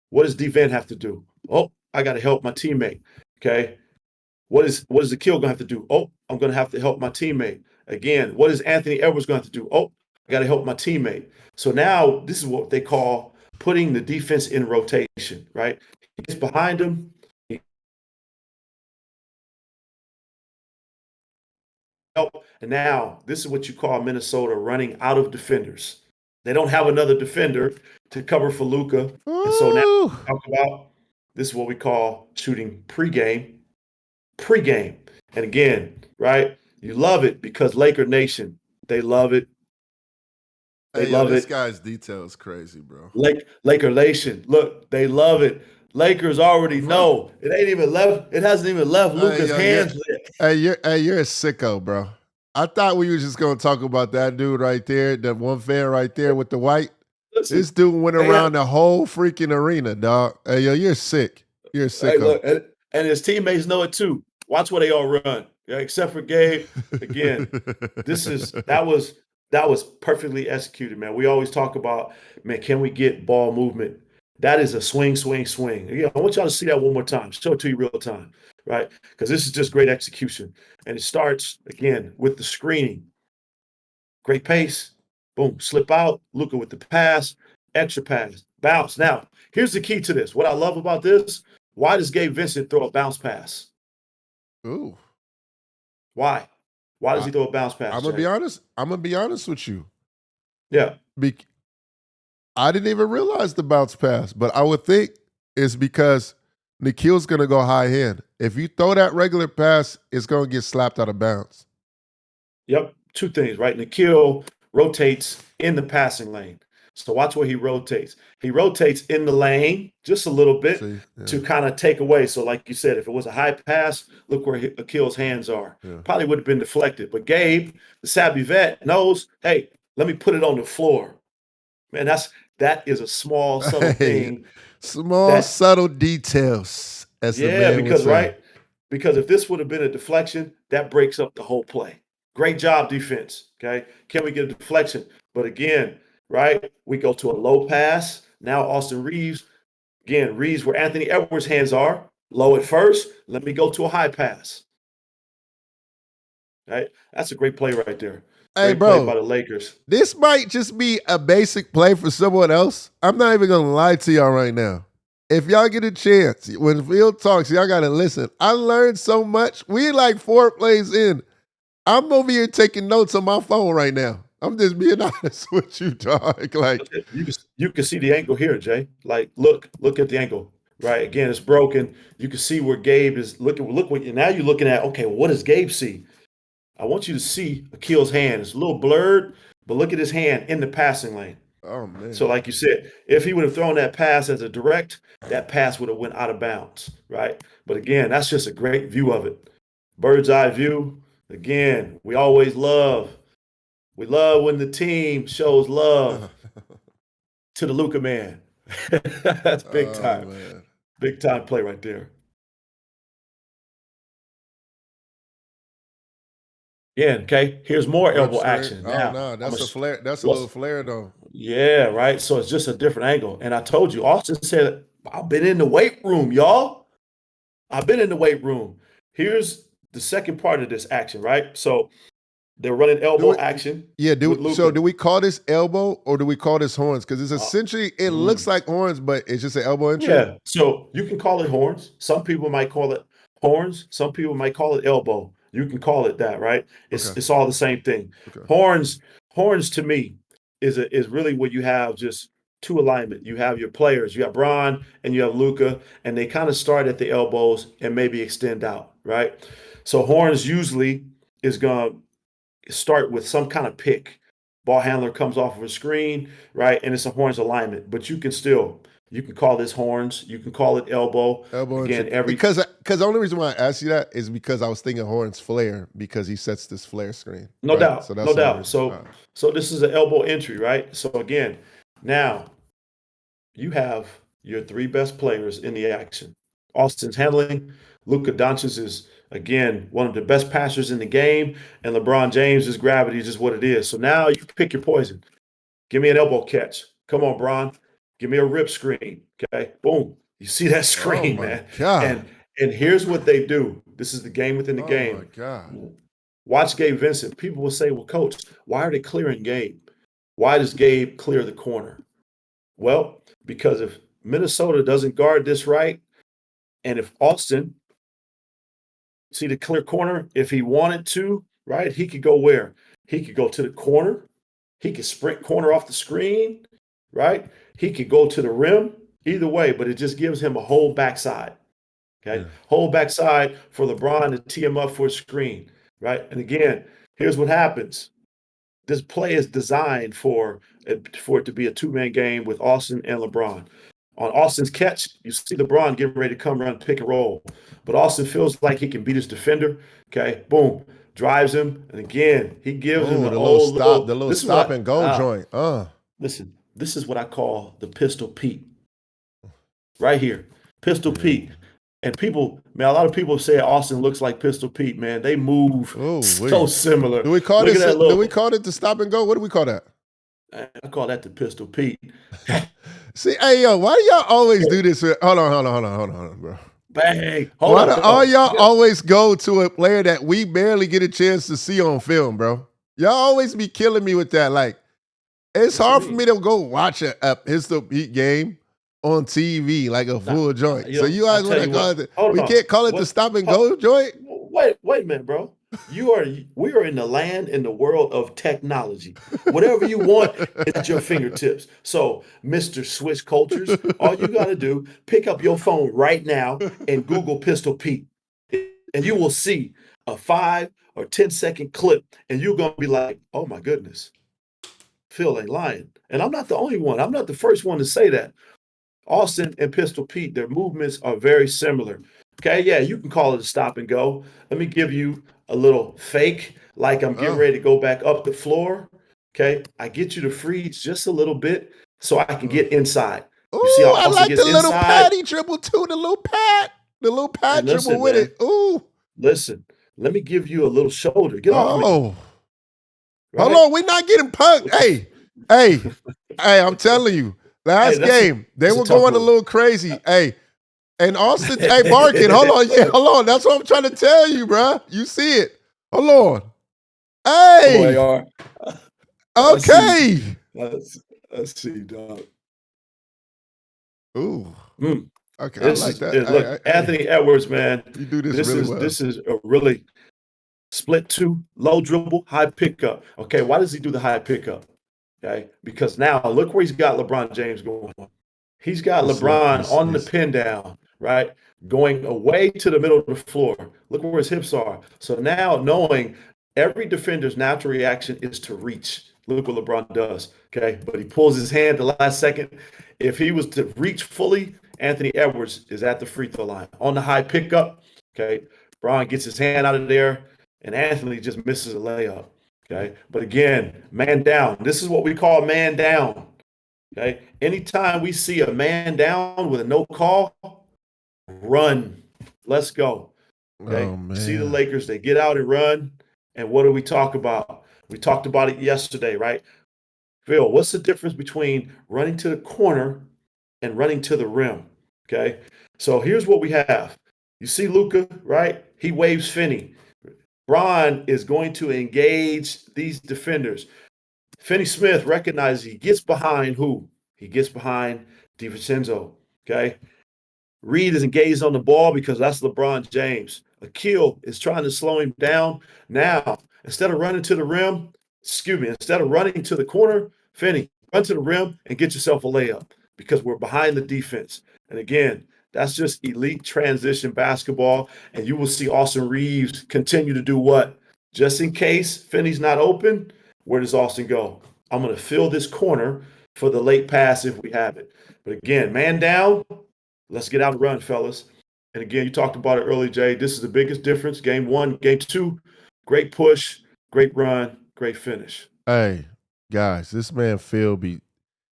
what does DVin have to do? Oh, I got to help my teammate. Okay. What is the kill gonna have to do? Oh, I'm gonna have to help my teammate. Again, what is Anthony Edwards going to have to do? Oh, I got to help my teammate. So now this is what they call putting the defense in rotation, right? He gets behind him. And now this is what you call Minnesota running out of defenders. They don't have another defender to cover for Luka. And so now Ooh. talk about this is what we call shooting pregame. And again, right? You love it because Laker Nation, they love it. They Hey, yo, love this it. guy's detail is crazy, bro. Laker Nation, look, they love it. Lakers already Fuck. know. It ain't even left. It hasn't even left Hey, Luka's yo, you're hands yet. you're a sicko, bro. I thought we were just gonna talk about that dude right there, that one fan right there with the white. Listen, This dude went they have around the whole freaking arena, dog. Hey, yo, you're sick. You're a hey, sicko. look, and his teammates know it too. Watch where they all run. Yeah, except for Gabe. Again, this is that was perfectly executed, man. We always talk about, man, can we get ball movement? That is a swing, swing, swing. Yeah, I want y'all to see that one more time. Show it to you real time, right? Because this is just great execution. And it starts again with the screening. Great pace. Boom, slip out. Luka with the pass, extra pass, bounce. Now, here's the key to this. What I love about this, why does Gabe Vincent throw a bounce pass? Ooh. Why? Why does I, he throw a bounce pass, I'm gonna be Jay? honest. I'm gonna be honest with you. Yeah. Be- I didn't even realize the bounce pass, but I would think it's because Nikhil's gonna go high hand. If you throw that regular pass, it's gonna get slapped out of bounds. Yep. Two things, right? Nikhil rotates in the passing lane. So watch where he rotates. He rotates in the lane just a little bit See, yeah, to kind of take away. So, like you said, if it was a high pass, look where Nikhil's hands are. yeah. Probably would have been deflected. But Gabe, the savvy vet, knows, hey, let me put it on the floor. Man, that is a small, subtle Hey, thing small that subtle details, as the yeah, man would because say. right, because if this would have been a deflection, that breaks up the whole play. Great job, defense. Okay, can we get a deflection? But again, right, we go to a low pass. Now Austin Reeves, again, Reeves where Anthony Edwards' hands are, low at first. Let me go to a high pass. Right, that's a great play right there. Hey, Great play by bro, the Lakers. this might just be a basic play for someone else. I'm not even gonna lie to y'all right now. If y'all get a chance, when Phil talks, y'all gotta listen. I learned so much. We like 4 plays in. I'm over here taking notes on my phone right now. I'm just being honest with you, dog. Like, You can see the angle here, Jay. Like, look at the angle. Right. Again, it's broken. You can see where Gabe is looking. Look what now you're looking at. Okay, well, what does Gabe see? I want you to see Akil's hand. It's a little blurred, but look at his hand in the passing lane. Oh man. So, like you said, if he would have thrown that pass as a direct, that pass would have went out of bounds, right? But again, that's just a great view of it. Bird's eye view. Again, we love when the team shows love to the Luka man. That's Oh man. big time play right there. Yeah. Okay. Here's more Rip elbow straight. action. Oh Now no, I'm a that's a flare. That's a little what's flare though. yeah, right. So it's just a different angle. And I told you, Austin said, I've been in the weight room, y'all. I've been in the weight room. Here's the second part of this action, right? So they're running Do elbow it. action Yeah. with Do Luka. we call this elbow or do we call this horns? Because it's Uh, essentially it looks mm. like horns, but it's just an elbow entry. Yeah. So you can call it horns. Some people might call it horns. Some people might call it elbow. You can call it that, right? Okay. It's all the same thing. Okay. Horns to me is really where you have just two alignment. You have your players. You have Bron and you have Luka, and they kind of start at the elbows and maybe extend out, right? So horns usually is gonna start with some kind of pick. Ball handler comes off of a screen, right? And it's a horns alignment. But you can call this horns, you can call it elbow. Elbow entry. Again, every Because the only reason why I asked you that is because I was thinking horns flare because he sets this flare screen, no right? So doubt, that's no the only doubt. reason. So this is an elbow entry, right? So again, now you have your three best players in the action. Austin's handling. Luka Doncic is again one of the best passers in the game, and LeBron James' gravity is just what it is. So now you pick your poison. Give me an elbow catch. Come on, Bron. Give me a rip screen. Okay. Boom. You see that Oh screen, my man. god. And here's what they do. This is the game within the Oh my game. god. Watch Gabe Vincent. People will say, well, coach, why are they clearing Gabe? Why does Gabe clear the corner? Well, because if Minnesota doesn't guard this right, and if Austin see the clear corner, if he wanted to, right, he could go where? He could go to the corner. He could sprint corner off the screen, right? He could go to the rim. Either way, but it just gives him a whole backside. Okay. Yeah. Whole backside for LeBron to tee him up for a screen, right? And again, here's what happens. This play is designed for it to be a two-man game with Austin and LeBron. On Austin's catch, you see LeBron getting ready to come run pick and roll. But Austin feels like he can beat his defender. Okay, boom, drives him. And again, he gives him Oh, the old the little, little this is what stop and go joint. listen, this is what I call the pistol Pete. Right here. Pistol Yeah. Pete. And people, man, a lot of people say Austin looks like Pistol Pete, man. They move Oh, so similar. do we call Look this? at that Do we little, call it the stop and go? What do we call that? I call that the Pistol Pete. See, hey yo, why do y'all always do this? Hold on, bro. Bang. Hold Why on. do all y'all always go to a player that we barely get a chance to see on film, bro? Y'all always be killing me with that. Like, it's What you hard for mean? me to go watch a pistol Heat game on TV, like a Nah, full joint. you So know, you I guys tell want to you call what. it, Hold we on. can't call it the What? stop and go joint? Wait a minute, bro. We are in the land in the world of technology. Whatever you want is at your fingertips. So, Mr. Swish Cultures, all you got to do, pick up your phone right now and Google Pistol Pete. And you will see a 5 or 10 second clip, and you're gonna be like, oh my goodness, Phil ain't lying. And I'm not the only one. I'm not the first one to say that. Austin and Pistol Pete, their movements are very similar. Okay, yeah, you can call it a stop and go. Let me give you a little fake, like I'm getting Oh. ready to go back up the floor. Okay, I get you to freeze just a little bit so I can get inside. You see how Ooh, I Austin like gets the little inside? patty dribble too. The little pad. The little pad And dribble listen, with man, it. Ooh. listen, let me give you a little shoulder. Get off me, Oh. Hold right? on, we not getting punked. Hey, I'm telling you. Hey, Last game, they that's a were tough going a move. little crazy. Hey, and Austin, hey, barking. Hold on, yeah, hold on. That's what I'm trying to tell you, bruh. You see it. Hold on. Come on, Hey, AR. Let's see. okay. Let's see, dog. Ooh, Mm. okay, I This like is that. look, Hey, Anthony Edwards, man. you do this This really is well. this is a really split two, low dribble, high pickup. Okay, why does he do the high pickup? Okay, because now look where he's got LeBron James going. He's got LeBron on the pin down, right? Going away to the middle of the floor. Look where his hips are. So now knowing every defender's natural reaction is to reach. Look what LeBron does. Okay. But he pulls his hand the last second. If he was to reach fully, Anthony Edwards is at the free throw line on the high pickup. Okay. Bron gets his hand out of there, and Anthony just misses a layup. Okay. But again, man down. This is what we call man down. Okay. Anytime we see a man down with a no call, run. Let's go. Okay. Oh man. See the Lakers, they get out and run. And what do we talk about? We talked about it yesterday, right? Phil, what's the difference between running to the corner and running to the rim? Okay. So here's what we have. You see Luka, right? He waves Finney. Bron is going to engage these defenders. Finney Smith recognizes he gets behind who? He gets behind DiVincenzo. Okay. Reed is engaged on the ball because that's LeBron James. Akil is trying to slow him down. Now, instead of running to the rim, instead of running to the corner, Finney, run to the rim and get yourself a layup because we're behind the defense. And again, that's just elite transition basketball. And you will see Austin Reeves continue to do what? Just in case Finney's not open, where does Austin go? I'm going to fill this corner for the late pass if we have it. But again, man down, let's get out and run, fellas. And again, you talked about it early, Jay. This is the biggest difference. Game 1, game 2, great push, great run, great finish. Hey, guys, this man Phil be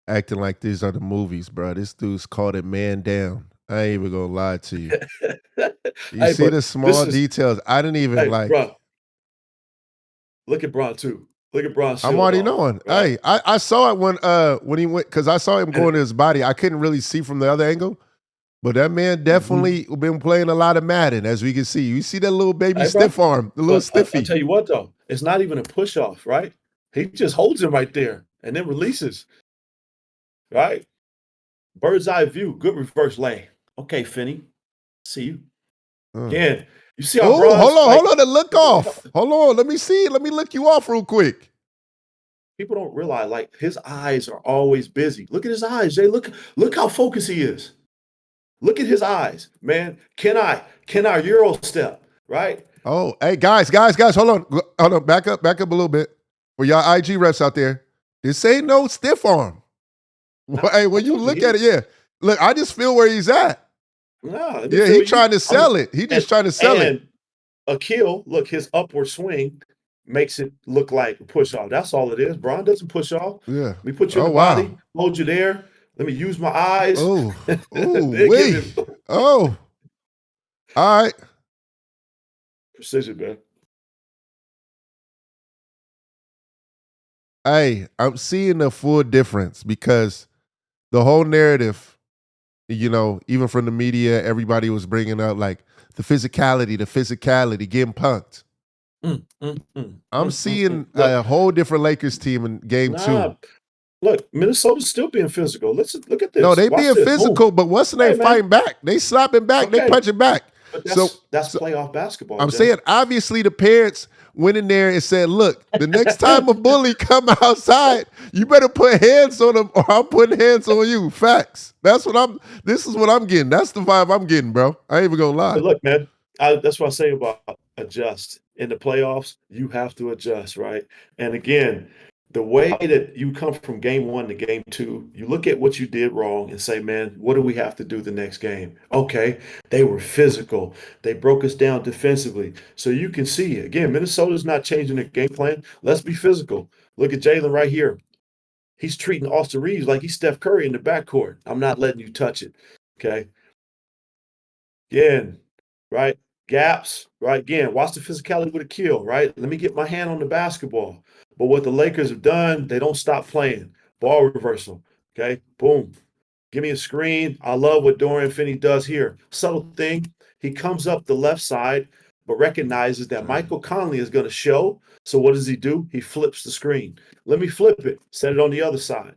acting like these are the movies, bro. This dude's called it man down. I ain't even gonna lie to you. You see the small details. I didn't even Bro, look at Bron too. Look at Bron. I'm already knowing. Right? Hey, I saw it when he went because I saw him going to his body. I couldn't really see from the other angle. But that man definitely been playing a lot of Madden, as we can see. You see that little baby stiff arm, the little stiffy. I'll tell you what, though. It's not even a push-off, right? He just holds him right there and then releases, right? Bird's eye view, good reverse lay. Okay, Finney, see you. Again, you see how hold on, the look off. Hold on, let me see. Let me look you off real quick. People don't realize, like, his eyes are always busy. Look at his eyes, Jay. Look how focused he is. Look at his eyes, man. Can I Euro step, right? Oh, hey, guys, hold on. Back up a little bit. For y'all IG reps out there, this ain't no stiff arm. Hey, when you look at it, yeah. Look, I just feel where he's at. No, yeah, he's trying to sell it. He just trying to sell it. And Akil, look, his upward swing makes it look like a push off. That's all it is. Bron doesn't push off. Yeah. We put you in the body, hold you there. Let me use my eyes. Oh, wait. Oh. All right. Precision, man. Hey, I'm seeing the full difference because the whole narrative, even from the media, everybody was bringing up like the physicality, getting punked. I'm seeing a whole different Lakers team in game 2. Look, Minnesota's still being physical. Let's look at this. No, they being physical, but what's the name fighting back? They slapping back, they punching back. But that's playoff basketball. I'm saying, obviously, the parents went in there and said, look, the next time a bully come outside, you better put hands on him or I'm putting hands on you. Facts. This is what I'm getting. That's the vibe I'm getting, bro. I ain't even gonna lie. But look, man, that's what I say about adjust. In the playoffs, you have to adjust, right? And again, the way that you come from game 1 to game 2, you look at what you did wrong and say, man, what do we have to do the next game? Okay, they were physical. They broke us down defensively. So you can see, again, Minnesota's not changing their game plan. Let's be physical. Look at Jalen right here. He's treating Austin Reeves like he's Steph Curry in the backcourt. I'm not letting you touch it, okay? Again, right? Gaps, right? Again, watch the physicality with a kill, right? Let me get my hand on the basketball. But what the Lakers have done, they don't stop playing. Ball reversal, okay? Boom. Give me a screen. I love what Dorian Finney does here. Subtle thing. He comes up the left side, but recognizes that Michael Conley is going to show. So what does he do? He flips the screen. Let me flip it. Set it on the other side,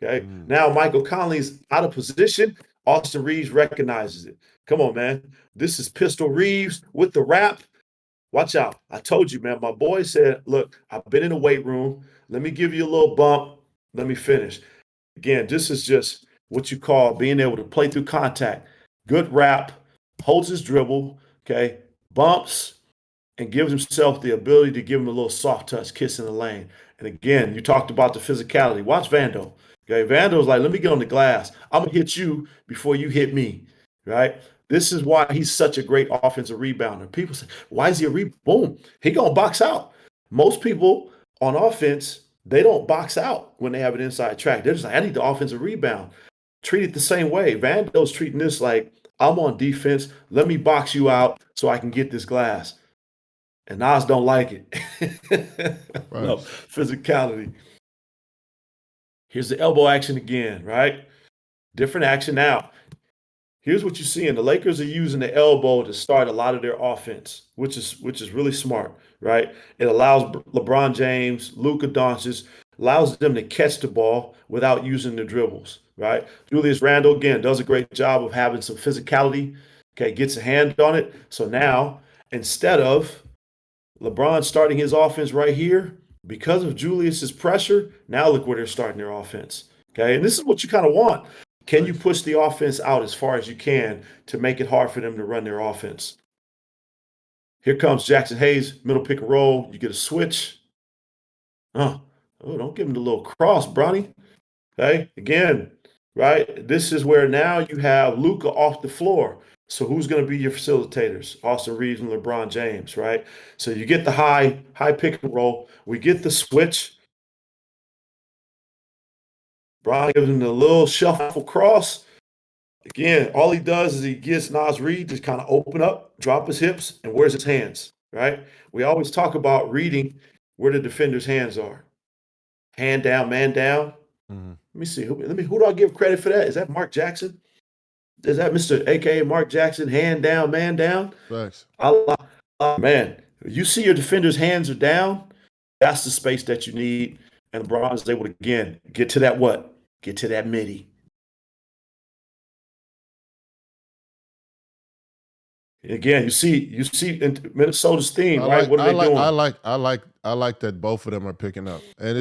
okay? Now Michael Conley's out of position. Austin Reeves recognizes it. Come on, man. This is Pistol Reeves with the wrap. Watch out. I told you, man. My boy said, look, I've been in the weight room. Let me give you a little bump. Let me finish. Again, this is just what you call being able to play through contact. Good wrap, holds his dribble, okay, bumps, and gives himself the ability to give him a little soft touch, kiss in the lane. And again, you talked about the physicality. Watch Vando. Okay, Vando's like, let me get on the glass. I'm gonna hit you before you hit me. Right? This is why he's such a great offensive rebounder. People say, why is he a boom? He gonna box out. Most people on offense, they don't box out when they have an inside track. They're just like, I need the offensive rebound. Treat it the same way. Vando's treating this like, I'm on defense. Let me box you out so I can get this glass. And Nas don't like it. Right. No, physicality. Here's the elbow action again, right? Different action now. Here's what you see, and the Lakers are using the elbow to start a lot of their offense, which is really smart, right? It allows LeBron James, Luka Doncic, allows them to catch the ball without using the dribbles, right? Julius Randle again does a great job of having some physicality. Okay, gets a hand on it. So now instead of LeBron starting his offense right here, because of Julius's pressure, now look where they're starting their offense. Okay, and this is what you kind of want. Can you push the offense out as far as you can to make it hard for them to run their offense? Here comes Jackson Hayes, middle pick and roll. You get a switch. Oh, don't give him the little cross, Bronny. Okay, again, right? This is where now you have Luka off the floor. So who's going to be your facilitators? Austin Reeves and LeBron James, right? So you get the high pick and roll. We get the switch. Bron gives him the little shuffle cross. Again, all he does is he gets Nas Reed to kind of open up, drop his hips, and where's his hands, right? We always talk about reading where the defender's hands are. Hand down, man down. Mm-hmm. Let me see. Who do I give credit for that? Is that Mark Jackson? Is that Mr. AKA Mark Jackson? Hand down, man down. Thanks. Man, you see your defender's hands are down. That's the space that you need. And LeBron is able to again get to that what? Get to that midi. Again, you see in Minnesota's theme, right? What are they doing? I like that both of them are picking up, and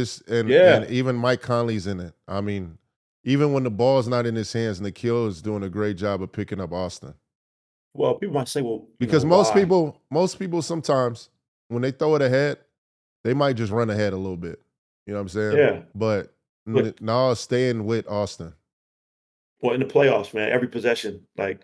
Yeah. and even Mike Conley's in it. I mean, even when the ball's not in his hands, Nikhil is doing a great job of picking up Austin. Well, people might say, well, because most people sometimes when they throw it ahead, they might just run ahead a little bit. You know what I'm saying? Yeah. But now staying with Austin. Well, in the playoffs, man, every possession, like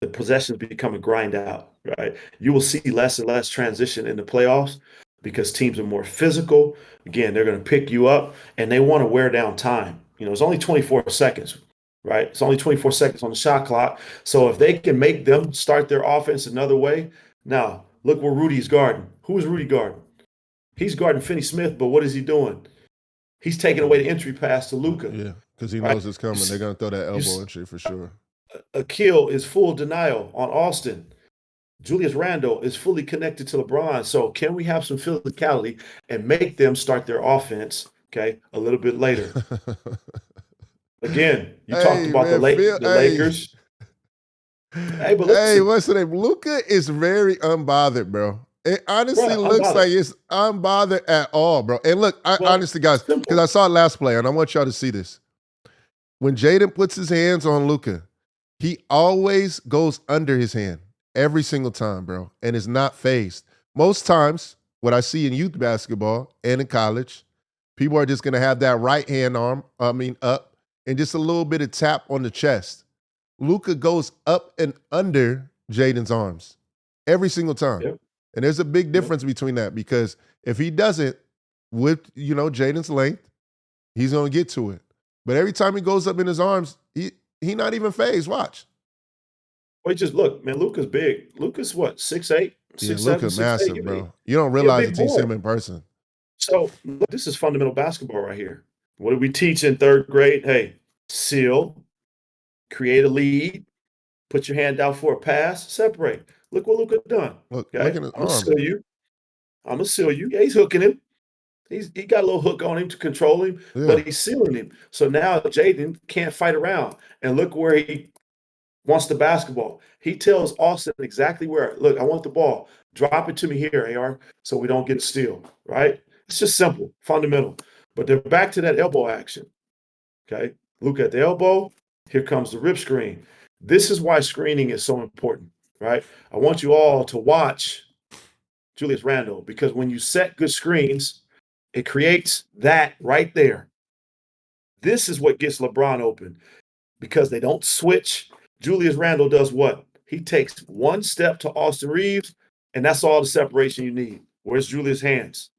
the possessions become a grind out, right? You will see less and less transition in the playoffs because teams are more physical. Again, they're going to pick you up and they want to wear down time. You know, it's only 24 seconds, right? It's only 24 seconds on the shot clock. So if they can make them start their offense another way, now look where Rudy's guarding. Who is Rudy guarding? He's guarding Finney Smith, but what is he doing? He's taking away the entry pass to Luka. Yeah, because he knows it's coming. They're going to throw that elbow entry for sure. Akil is full denial on Austin. Julius Randle is fully connected to LeBron. So can we have some physicality and make them start their offense, okay, a little bit later? Again, you talked about the Lakers. Hey, but listen. What's the name? Luka is very unbothered, bro. It honestly looks like it's unbothered at all, bro. And look, honestly, guys, because I saw it last play, and I want y'all to see this. When Jaden puts his hands on Luka, he always goes under his hand every single time, bro, and is not phased. Most times, what I see in youth basketball and in college, people are just going to have that right hand arm, up, and just a little bit of tap on the chest. Luka goes up and under Jaden's arms every single time. Yep. And there's a big difference between that because if he doesn't, with Jaden's length, he's going to get to it. But every time he goes up in his arms, he not even phased. Watch. Well, just look, man. Luka's big. Luka's what, 6'8"? Yeah, Luka's massive, 6'8", bro. You don't realize it until you see him in person. So look, this is fundamental basketball right here. What did we teach in third grade? Hey, seal, create a lead, put your hand out for a pass, separate. Look what Luka done. Look at his arm. I'm gonna seal you. Yeah, he's hooking him. He got a little hook on him to control him, but he's sealing him. So now Jaden can't fight around. And look where he wants the basketball. He tells Austin exactly where. Look, I want the ball. Drop it to me here, AR, so we don't get a steal, right? It's just simple, fundamental. But they're back to that elbow action, okay? Luka at the elbow. Here comes the rip screen. This is why screening is so important, right? I want you all to watch Julius Randle because when you set good screens, It creates that right there. This is what gets LeBron open because they don't switch. Julius Randle does what? He takes one step to Austin Reeves, and that's all the separation you need. Where's Julius' hands?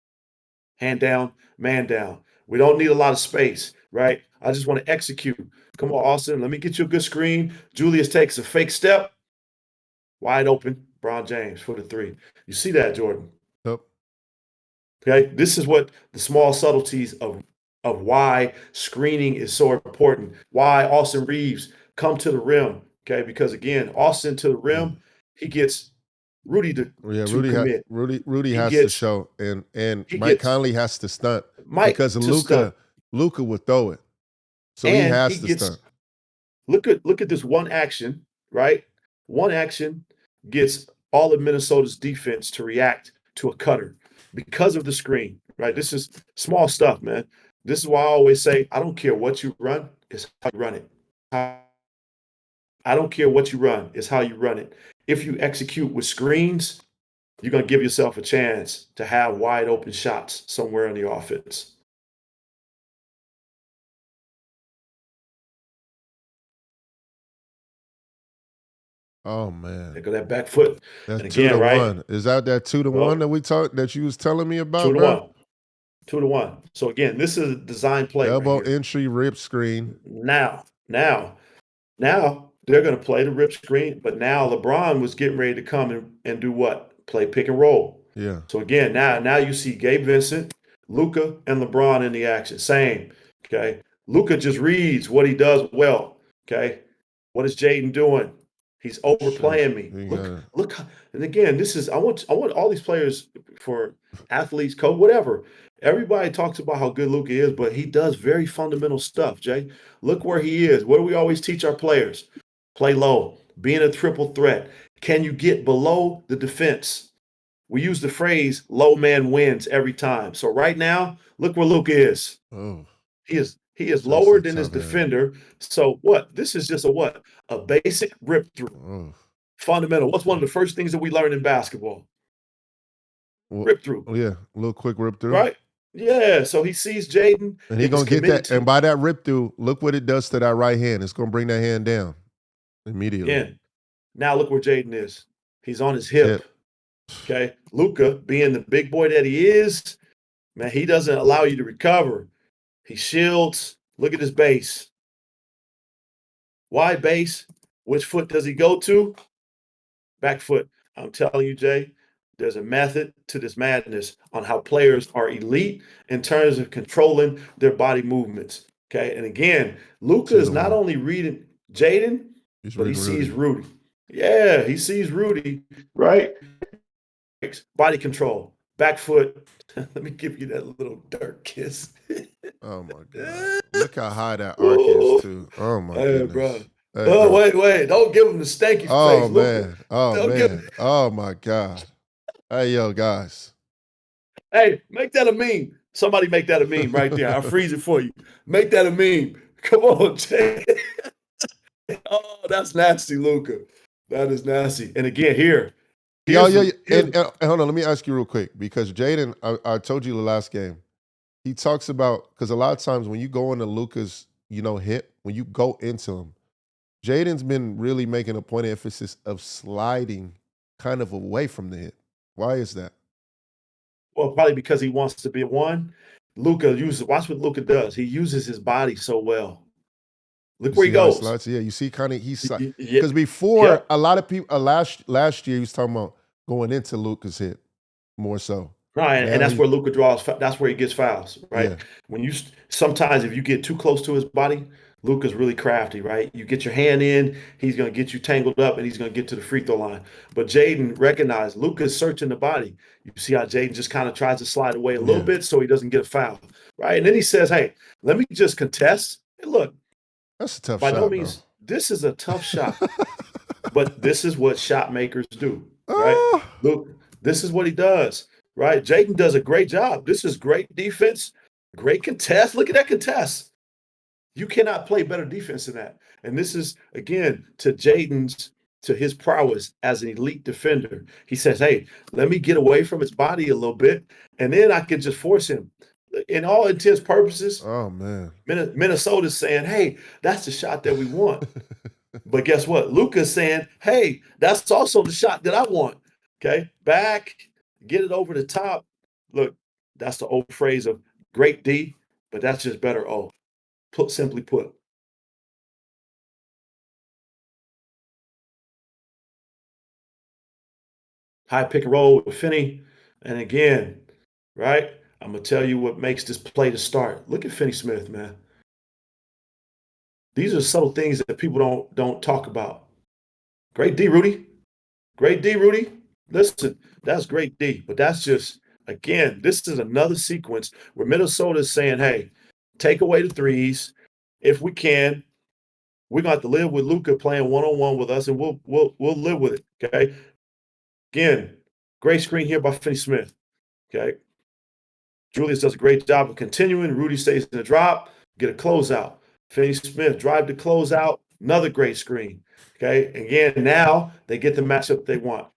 Hand down, man down. We don't need a lot of space, right? I just want to execute. Come on, Austin, let me get you a good screen. Julius takes a fake step, wide open. LeBron James for the three. You see that, Jordan? Yep. Okay, this is what the small subtleties of why screening is so important. Why Austin Reeves come to the rim. Okay, because again, Austin to the rim, he gets Rudy to commit. Rudy He has to gets show, and he Mike gets Conley has to stunt Mike because to stunt, Luka would throw it, so he and he has to gets stunt. look at this one action, right? One action gets all of Minnesota's defense to react to a cutter because of the screen, right? This is small stuff, man. This is why I always say, I don't care what you run, it's how you run it. I don't care what you run, it's how you run it. If you execute with screens, you're going to give yourself a chance to have wide open shots somewhere in the offense. Oh man, They go that back foot. that's And 2 again, to right? 1. Is that 2 to 1 that you was telling me Two about, to bro? one. 2 to 1. So again, this is a design play Elbow right here. entry, rip screen. Now they're going to play the rip screen, but now LeBron was getting ready to come and do what? Play pick and roll. Yeah. So again, now you see Gabe Vincent, Luka, and LeBron in the action. Same. Okay. Luka just reads what he does well. Okay. What is Jaden doing? He's overplaying me. Look. And again, this is I want all these players for athletes, coach, whatever. Everybody talks about how good Luka is, but he does very fundamental stuff, Jay. Look where he is. What do we always teach our players? Play low, being a triple threat. Can you get below the defense? We use the phrase low man wins every time. So right now, look where Luka is. Oh. He is lower than his defender. So what? This is just a basic rip through. Oh. Fundamental. What's one of the first things that we learn in basketball? Rip through. Yeah, a little quick rip through. Right? Yeah. So he sees Jaden. And he's going to get that. And by that rip through, look what it does to that right hand. It's going to bring that hand down immediately. Again, now look where Jaden is. He's on his hip. Okay. Luka, being the big boy that he is, man, he doesn't allow you to recover. He shields. Look at his base. Wide base. Which foot does he go to? Back foot. I'm telling you, Jay, there's a method to this madness on how players are elite in terms of controlling their body movements. Okay. And again, Luka is not only reading Jaden, but he sees Rudy. Yeah, he sees Rudy, right? Body control, back foot. Let me give you that little dirt kiss. Oh my God. Look how high that arc is, too. Oh my goodness. Bro. Hey, bro. Wait. Don't give him the stanky face. Oh, man. Oh, man. Oh, my God. Hey, yo, guys. Hey, make that a meme. Somebody make that a meme right there. I'll freeze it for you. Make that a meme. Come on, Jay. Oh, that's nasty, Luka. That is nasty. And again, here. And hold on. Let me ask you real quick because Jaden, I told you the last game. He talks about, because a lot of times when you go into Luka's, hip, when you go into him, Jaden's been really making a point of emphasis of sliding kind of away from the hip. Why is that? Well, probably because he wants to be one. Watch what Luka does. He uses his body so well. Look where he goes. Slides? Yeah, you see because before a lot of people last year he was talking about going into Luka's hip more so. Right, and that's where Luka draws. That's where he gets fouls, right? Yeah. When sometimes if you get too close to his body, Luka's really crafty, right? You get your hand in, he's going to get you tangled up, and he's going to get to the free throw line. But Jaden recognized Luka's searching the body. You see how Jaden just kind of tries to slide away a little bit so he doesn't get a foul, right? And then he says, "Hey, let me just contest." Hey, look, that's a tough shot. By no means, this is a tough shot, but this is what shot makers do, right? Look, this is what he does. Right, Jaden does a great job. This is great defense, great contest. Look at that contest. You cannot play better defense than that. And this is, again, to his prowess as an elite defender. He says, hey, let me get away from his body a little bit, and then I can just force him. in all intents purposes, Oh man. Minnesota's saying, "Hey, that's the shot that we want." But guess what? Luka's saying, "Hey, that's also the shot that I want." Okay, back, get it over the top. Look, that's the old phrase of great D, but that's just better O. Simply put. High pick and roll with Finney. And again, right? I'm gonna tell you what makes this play to start. Look at Finney Smith, man. These are subtle things that people don't talk about. Great D, Rudy. Great D, Rudy. Listen, that's great D, but that's just again, this is another sequence where Minnesota is saying, "Hey, take away the threes if we can. We're gonna have to live with Luka playing one-on-one with us, and we'll live with it." Okay. Again, great screen here by Finney Smith. Okay. Julius does a great job of continuing. Rudy stays in the drop, get a closeout. Finney Smith drive to closeout, another great screen. Okay. Again, now they get the matchup they want.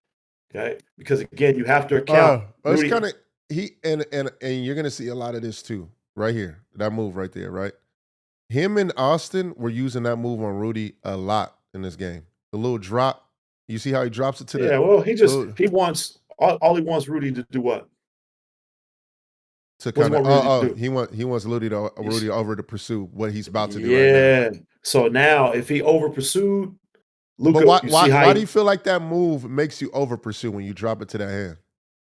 Okay. Because again, you have to account It's Rudy. kind of and you're gonna see a lot of this too, right here. That move right there, right? Him and Austin were using that move on Rudy a lot in this game. The little drop. You see how he drops it to the Yeah, well, little, he wants all he wants Rudy to do what? to What does he kind of want Rudy to do? he wants Rudy over to pursue what he's about to do right now. Yeah. So now if he over pursued But Luka, you see how why do you feel like that move makes you over pursue when you drop it to that hand?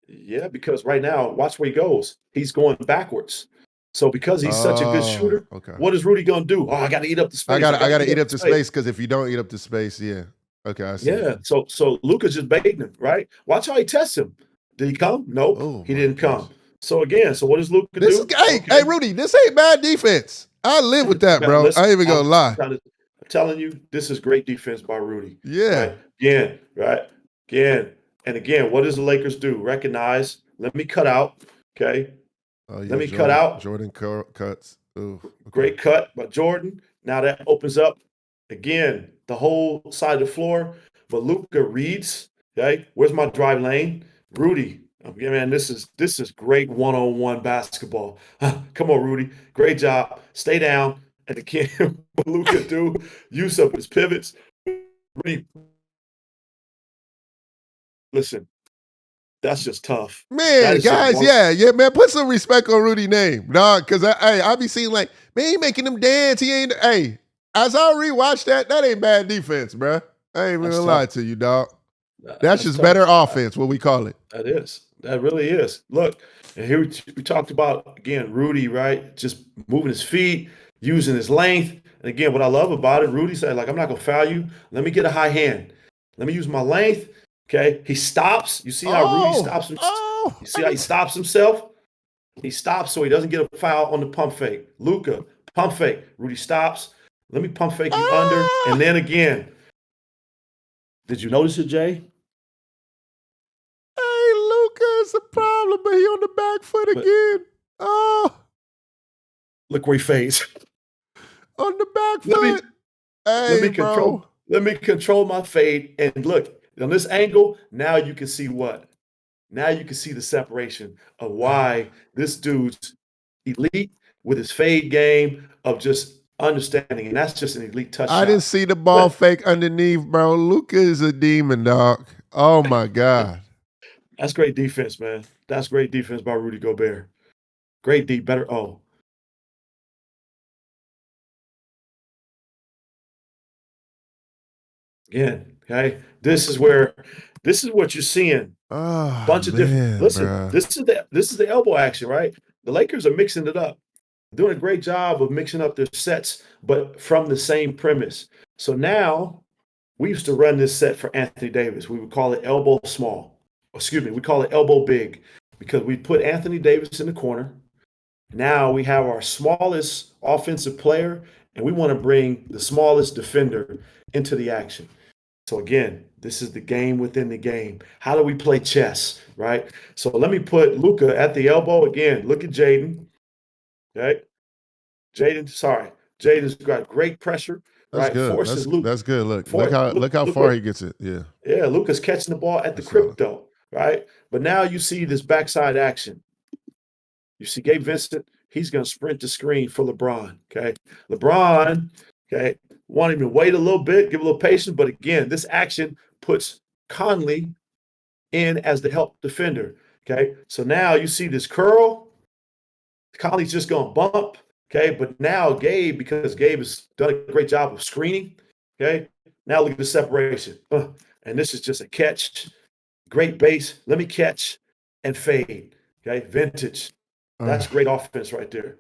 yeah, because right now, watch where he goes. He's going backwards. So because he's such a good Oh, shooter, okay. what is Rudy gonna do? Oh, I gotta eat up the space. I gotta eat up the space because if you don't eat up the space, yeah. Okay, I see. Yeah. So Luka's just baiting him, right? Watch how he tests him. Did he come? Nope, Oh he my didn't goodness. come. So again, so what does Luka This is do? hey Rudy, this ain't bad defense. I live with that, Man, bro. I listen, ain't even gonna lie. I'm telling you, this is great defense by Rudy. Yeah. Right? Again, right? Again. And again, what does the Lakers do? Recognize, let me cut out. Okay. Oh Let yeah, me cut out. Jordan cuts. Ooh, okay. Great cut by Jordan. Now that opens up again the whole side of the floor. But Luka reads. Okay. Where's my drive lane? Rudy. Okay, man, this is great one-on-one basketball. Come on, Rudy. Great job. Stay down. And again, what Luka do? Use up his pivots. Rudy, listen, that's just tough. That Man, is just guys, one. yeah, man. Put some respect on Rudy's name, dog. Cause I be seeing like, man, he making them dance. He ain't hey. As I rewatch that ain't bad defense, bro. I ain't even That's gonna tough. lie to you, dog. That's That's just better tough. offense, what we call it. That is. That really is. Look, and here we talked about again Rudy, right? Just moving his feet, using his length. And again, what I love about it, Rudy said, like, I'm not gonna foul you. Let me get a high hand. Let me use my length. Okay. He stops. You see how Rudy stops him? You see how he stops himself? He stops so he doesn't get a foul on the pump fake. Luka, pump fake. Rudy stops. Let me pump fake you under. And then again. Did you notice it, Jay? Hey, Luka is a problem, but he on the back foot again. Oh, Look where he fades. on the back Let me foot. Hey, bro. let me control my fade. And look, on this angle, now you can see what? Now you can see the separation of why this dude's elite with his fade game of just understanding. And that's just an elite touch I shot. didn't see the ball fake underneath, bro. Luka is a demon, dog. Oh my God. That's great defense, man. That's great defense by Rudy Gobert. Great D, better O. Again, okay. This is what you're seeing. Oh Bunch of different. man, Listen, bro. this is the elbow action, right? The Lakers are mixing it up, doing a great job of mixing up their sets, but from the same premise. So now we used to run this set for Anthony Davis. We would call it elbow small. Excuse me, we call it elbow big because we put Anthony Davis in the corner. Now we have our smallest offensive player, and we want to bring the smallest defender into the action. So again, this is the game within the game. How do we play chess, right? So let me put Luka at the elbow again. Look at Jaden, okay? Jaden's got great pressure, That's right? good. Forces Luke. That's good. Look how Look far what, he gets it. Yeah. yeah, Luka's catching the ball at the That's solid. crypto, right? But now you see this backside action. You see Gabe Vincent, he's going to sprint the screen for LeBron. Okay. LeBron, okay, want him to wait a little bit, give a little patience. But again, this action puts Conley in as the help defender. Okay. So now you see this curl. Conley's just going to bump. Okay. But now Gabe, because Gabe has done a great job of screening. Okay. Now look at the separation. And this is just a catch. Great base. Let me catch and fade. Okay. Vintage. That's great offense right there.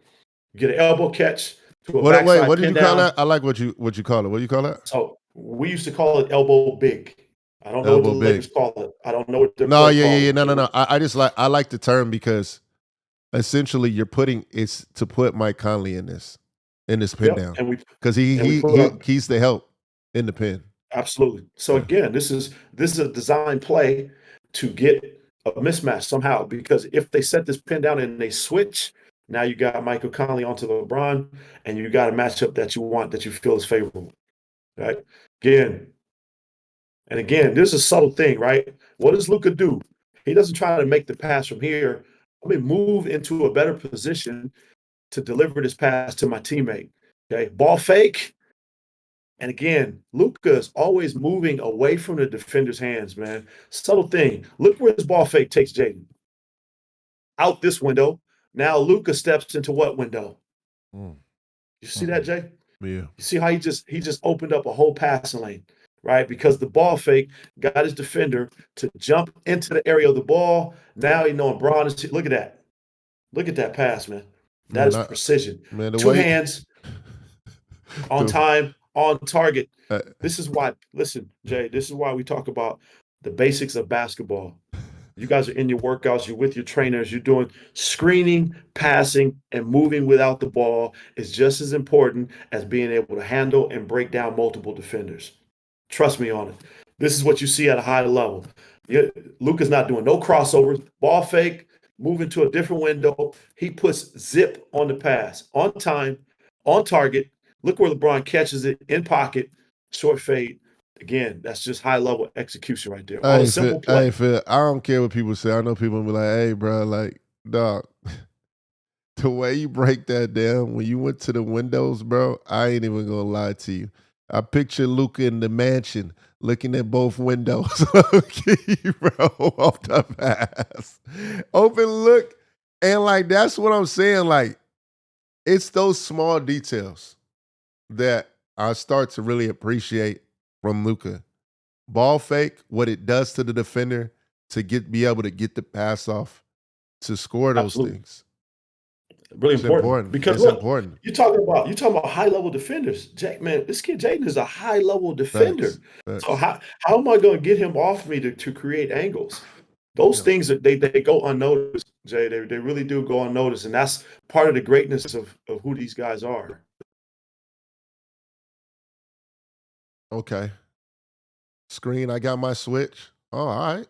You get an elbow catch to a backside what did pin you call down. that? I like what you call it. What do you call that? So we used to call it elbow big. I don't know what the Lakers call it. I don't know what the No, yeah. No. I like the term because essentially you're putting it's to put Mike Conley in this pin down because he's the help in the pin. Absolutely. So again, this is a design play to get a mismatch somehow, because if they set this pin down and they switch, now you got Michael Conley onto LeBron, and you got a matchup that you want, that you feel is favorable. Right? Again, there's a subtle thing, right? What does Luka do? He doesn't try to make the pass from here. Let me move into a better position to deliver this pass to my teammate. Okay, ball fake. And again, Luka is always moving away from the defender's hands, man. Subtle thing. Look where this ball fake takes Jaden. Out this window. Now Luka steps into what window? You see that, Jay? Yeah. You see how he just opened up a whole passing lane, right? Because the ball fake got his defender to jump into the area of the ball. Now he knowing Braun is. Look at that. Look at that pass, man. That is precision. Man, Two hands on time, on target. This is why, listen, Jay, this is why we talk about the basics of basketball. You guys are in your workouts, you're with your trainers, you're doing screening, passing, and moving without the ball is just as important as being able to handle and break down multiple defenders. Trust me on it. This is what you see at a high level. Luka's not doing no crossovers, ball fake, moving to a different window. He puts zip on the pass, on time, on target. Look where LeBron catches it, in pocket, short fade. Again, that's just high-level execution right there. On a simple play. Phil, I don't care what people say. I know people will be like, hey, bro, like, dog, the way you break that down, when you went to the windows, bro, I ain't even going to lie to you. I picture Luka in the mansion looking at both windows. Okay, bro, off the pass. Open look. And, like, that's what I'm saying. Like, it's those small details that I start to really appreciate from Luka. Ball fake, what it does to the defender to be able to get the pass off to score those things. Really important. Because it's important. You're talking about high-level defenders. Man, this kid Jaden is a high-level defender. Thanks. So how am I going to get him off me to create angles? Those things that they go unnoticed, Jay. They really do go unnoticed, and that's part of the greatness of who these guys are. Okay. Screen, I got my switch. Oh, all right.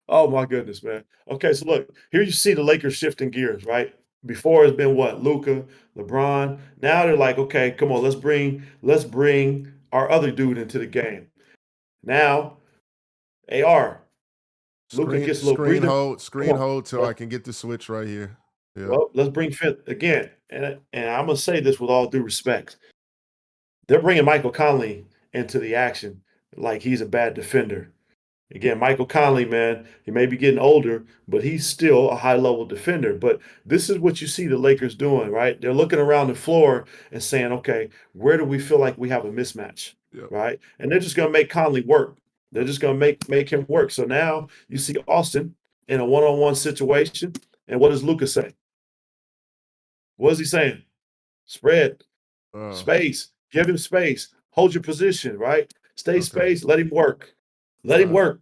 Oh, my goodness, man. Okay, so look, here you see the Lakers shifting gears, right? Before it's been what? Luka, LeBron. Now they're like, okay, come on, let's bring our other dude into the game. Now, AR. Luka gets a little breather. Hold till I can get the switch right here. Yeah. Well, let's bring Fifth again. And I'm going to say this with all due respect. They're bringing Michael Conley into the action like he's a bad defender. Again, Michael Conley, man, he may be getting older, but he's still a high-level defender. But this is what you see the Lakers doing, right? They're looking around the floor and saying, okay, where do we feel like we have a mismatch, right? And they're just going to make Conley work. They're just going to make him work. So now you see Austin in a one-on-one situation, and what does Luka say? What is he saying? Spread, space, give him space, hold your position, right? Stay space, let him work. Let him work,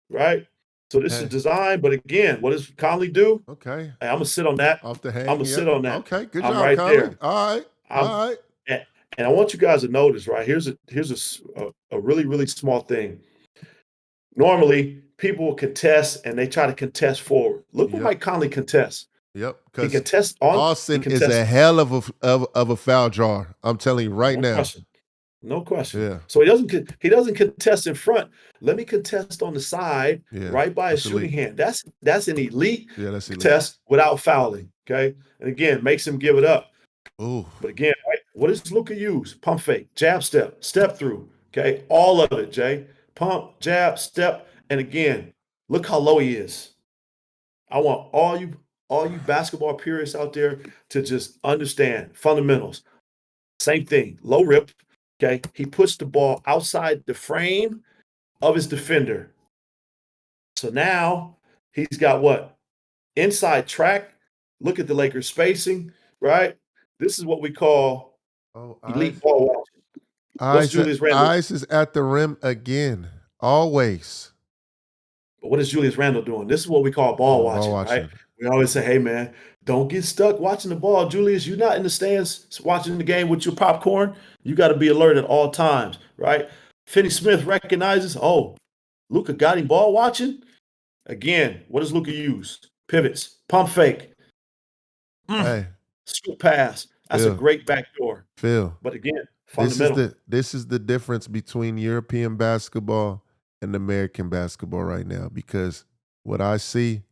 right? So this is design, but again, what does Conley do? Okay. Hey, I'm going to sit on that. Off the hang. I'm going to sit on that. Okay, good I'm job, right Conley. there. All right. And I want you guys to notice, right? Here's a really, really small thing. Normally, people will contest, and they try to contest forward. Look what Mike Conley contests. Yep. He contests on. Austin is a hell of a foul drawer. I'm telling you right now. Question. No question. Yeah. So he doesn't contest in front. Let me contest on the side, Yeah. right by his That's shooting elite. hand. That's an elite Yeah, that's elite. test without fouling. Okay. And again, makes him give it up. Ooh. But again, right, what does Luka use? Pump fake, jab step, step through. Okay. All of it, Jay. Pump, jab, step. And again, look how low he is. I want all you basketball purists out there to just understand fundamentals. Same thing, low rip. Okay. He puts the ball outside the frame of his defender. So now he's got what? Inside track. Look at the Lakers spacing, right? This is what we call Oh, elite ball watching. What's Julius Randle? Eyes is at the rim again. Always. What is Julius Randle doing? This is what we call ball Ball watching, right? watching. We always say, hey, man, don't get stuck watching the ball. Julius, you're not in the stands watching the game with your popcorn. You got to be alert at all times, right? Finney Smith recognizes, oh, Luka got him ball watching. Again, what does Luka use? Pivots, pump fake, Hey, scoop pass. That's a Phil. great backdoor. Phil. But again, This is fundamental. the difference between European basketball and American basketball right now, because what I see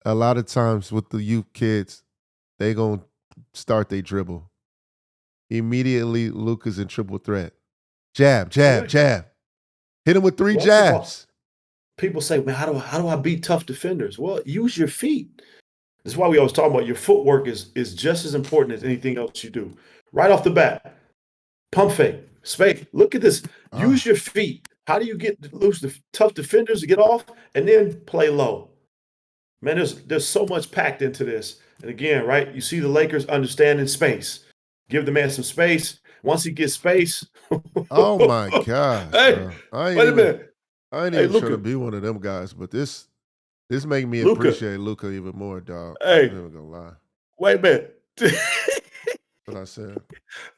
a lot of times with the youth kids, they gonna start their dribble. Immediately, Luka's in triple threat. Jab, jab, Right. jab. Hit him with 3 Well, that's about- jabs. people say, man, how do I beat tough defenders? Well, use your feet. That's why we always talk about your footwork is just as important as anything else you do. Right off the bat, pump fake, spake. Look at this. Use your feet. How do you get loose the tough defenders to get off and then play low? Man, there's so much packed into this. And again, right, you see the Lakers understanding space. Give the man some space. Once he gets space, Oh my gosh, hey, bro. I ain't wait a minute. trying Hey, to Luka, be one of them guys, but this make me Luka, appreciate Luka even more, dog. I'm hey, never gonna lie. wait a minute. What I said.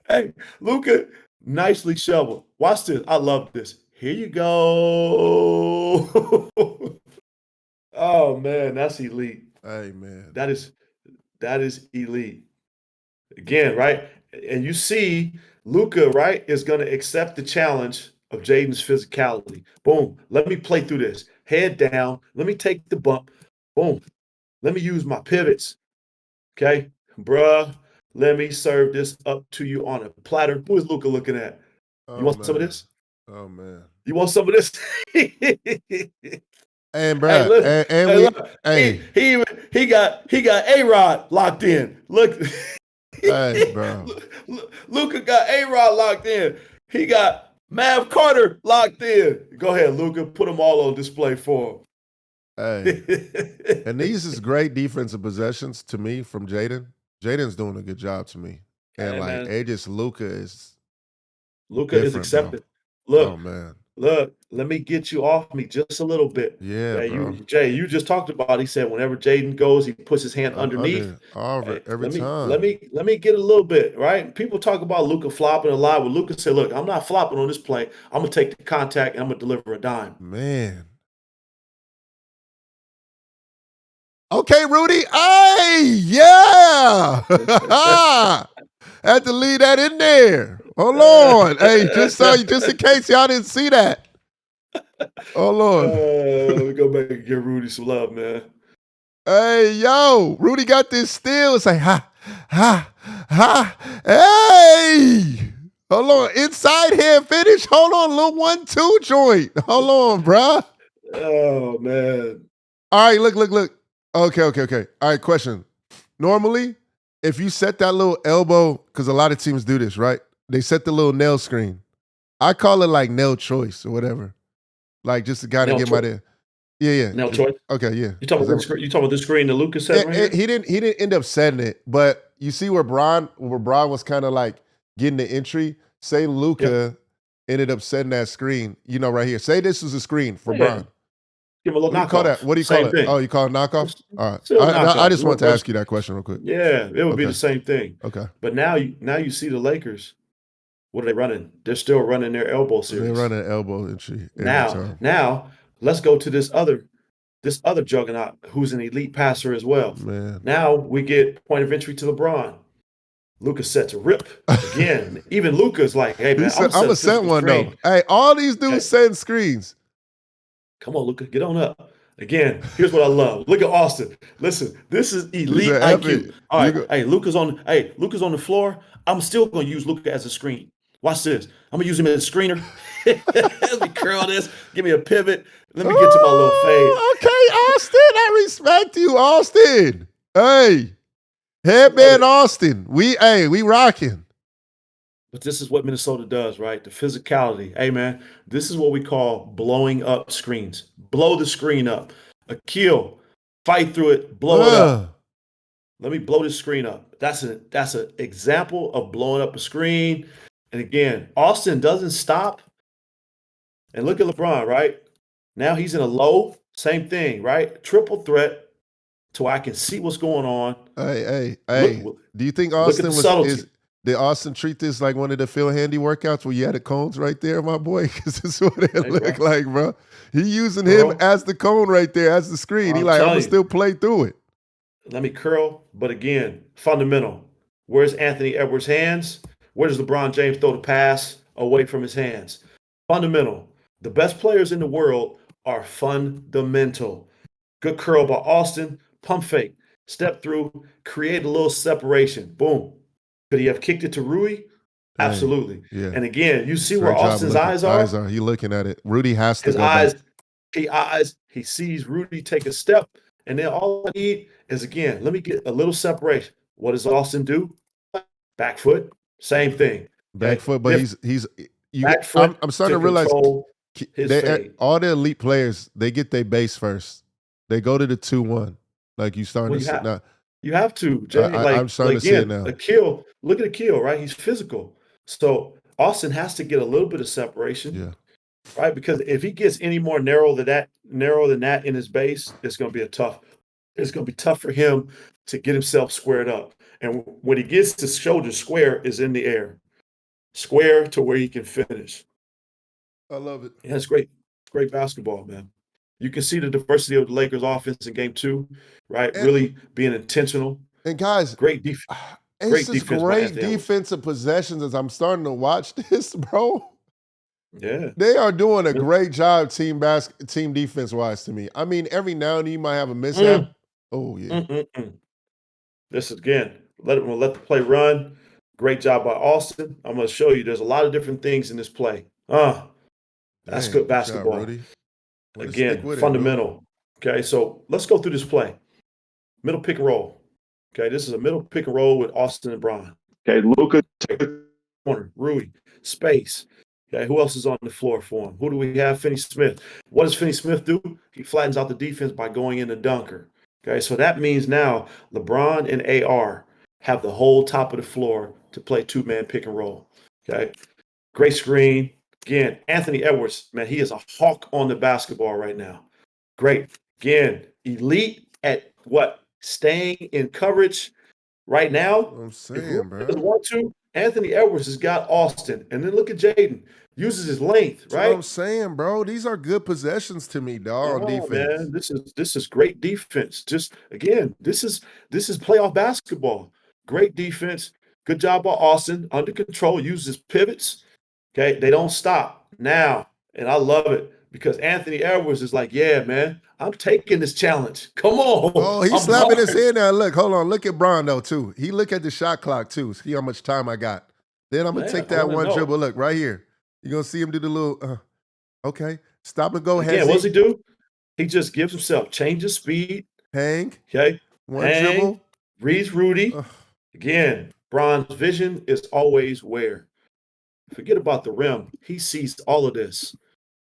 Hey, Luka, nicely shoveled. Watch this. I love this. Here you go. Oh man, that's elite. Hey man. That is elite. Again, right? And you see Luka, right, is going to accept the challenge of Jaden's physicality. Boom. Let me play through this. Head down. Let me take the bump. Boom. Let me use my pivots. Okay. Bruh, let me serve this up to you on a platter. Who is Luka looking at? You Oh want some of man. this? Oh man. You want some of this? And Hey, bruh, look. and Hey, we look. hey, He got A-Rod locked in. Look. hey, bro. Luka got A-Rod locked in. He got Mav Carter locked in. Go ahead, Luka. Put them all on display for Hey. him. And these is great defensive possessions to me from Jaden. Jaden's doing a good job to me. And Hey, like man. Aegis Luka is Luka is different, bro. accepted. Oh Look, man. look. Let me get you off me just a little bit. Yeah, Yeah, bro. you just talked about. He said whenever Jaden goes, he puts his hand underneath. Every Let me time. let me let me get a little bit right. People talk about Luka flopping a lot. Well, Luka said, "Look, I'm not flopping on this play. I'm gonna take the contact and I'm gonna deliver a dime." Man. Okay, Rudy. Hey, yeah. Had to leave that in there. Hold on. Hey, just in case y'all didn't see that. Hold on. Let me go back and give Rudy some love, man. Hey, yo, Rudy got this steal. It's like, ha, ha, ha. Hey. Hold on. Inside hand finish. Hold on. Little 1-2 joint. Hold on, bruh. Oh man. All right, look. Okay. All right, question. Normally, if you set that little elbow, because a lot of teams do this, right? They set the little nail screen. I call it like nail choice or whatever. Like just to kind of Nail get my choice. there. Yeah. Nail choice. Okay, yeah. You talking about this screen? You talking about this screen that Lucas said right here? He didn't end up setting it, but you see where Bron was kind of like getting the entry. Say Luka ended up setting that screen, right here. Say this was a screen for Bron. Give him a little What do you call that? knockoff. What do you call Same it? thing. Oh, you call it knockoff? All right. Still I knockoff. just want to ask you that question real quick. Yeah, it would be Okay. the same thing. Okay. But now you see the Lakers. What are they running? They're still running their elbow series. They're running elbow entry every time. Now let's go to this other juggernaut who's an elite passer as well. Man. Now we get point of entry to LeBron. Luka set to rip again. Even Luka's like, hey, man, I'm I'm going to a set physical one, though. screen. Hey, all these dudes Okay. setting screens. Come on, Luka, get on up. Again, here's what I love. Look at Austin. Listen, this is He elite said, F it. IQ. All right, hey, Luka's on the floor. I'm still gonna use Luka as a screen. Watch this. I'm gonna use him as a screener. Let me curl this. Give me a pivot. Let me get to my little fade. Oh, okay, Austin. I respect you, Austin. Hey, headband Austin. We rocking. But this is what Minnesota does, right? The physicality. Hey, man, this is what we call blowing up screens. Blow the screen up. A kill, fight through it, blow it up. Let me blow this screen up. That's an example of blowing up a screen. And again, Austin doesn't stop. And look at LeBron, right? Now he's in a low, same thing, right? Triple threat to where I can see what's going on. Hey. Look, Do you think look at Austin the subtlety. did Austin treat this like one of the Phil Handy workouts where you had the cones right there, my boy? Because this is what it looked like, bro. He using him as the cone right there, as the screen. He like, I'm going to still play through it. Let me curl. But again, fundamental. Where's Anthony Edwards' hands? Where does LeBron James throw the pass away from his hands? Fundamental. The best players in the world are fundamental. Good curl by Austin. Pump fake. Step through. Create a little separation. Boom. Could he have kicked it to Rui? Absolutely. Yeah. And again, you see where Austin's eyes are? He looking at it. Rudy has to His go eyes, back. he sees Rudy take a step, and then all I need is, again, let me get a little separation. What does Austin do? Back foot, same thing. Back foot, but back foot I'm starting to realize his fade. all the elite players, they get their base first. They go to the 2-1. Like you starting to see now. You have to, Jay. I'm starting to see it now. A kill. Look at a kill, right? He's physical. So Austin has to get a little bit of separation. Yeah. Right? Because if he gets any more narrow than that in his base, it's gonna be tough for him to get himself squared up. And when he gets to shoulder square is in the air. Square to where he can finish. I love it. Yeah, it's great. It's great basketball, man. You can see the diversity of the Lakers offense in game 2, right? Really being intentional. And guys, great defense. Great defensive possessions as I'm starting to watch this, bro. Yeah. They are doing a great job team defense wise to me. I mean, every now and then you might have a mishap. Oh, yeah. This again, we'll let the play run. Great job by Austin. I'm going to show you there's a lot of different things in this play. That's good basketball. Job, again, fundamental. Okay, so let's go through this play. Middle pick and roll. Okay, this is a middle pick and roll with Austin and Bron. Okay, Luka, corner, Rui, space. Okay, who else is on the floor for him? Who do we have? Finney Smith. What does Finney Smith do? He flattens out the defense by going into dunker. Okay, so that means now LeBron and AR have the whole top of the floor to play two-man pick and roll. Okay, great screen. Again, Anthony Edwards, man, he is a hawk on the basketball right now. Great. Again, elite at what? Staying in coverage right now. I'm saying, bro. Want to? Anthony Edwards has got Austin. And then look at Jaden. Uses his length, right? That's what I'm saying, bro. These are good possessions to me, dog, on defense. Man, this is great defense. Just again, this is playoff basketball. Great defense. Good job by Austin. Under control, uses pivots. Okay, they don't stop now. And I love it because Anthony Edwards is like, yeah, man, I'm taking this challenge. Come on. Oh, he's slapping his hand now. Look, hold on. Look at Bron, though, too. He look at the shot clock, too. See how much time I got. Then I'm going to take that one dribble. Look, right here. You're going to see him do the little, okay. Stop and go. Yeah, what does he do? He just gives himself, changes speed. Hang. Okay. One dribble. Reads Rudy. Again, Bron's vision is always where? Forget about the rim. He sees all of this.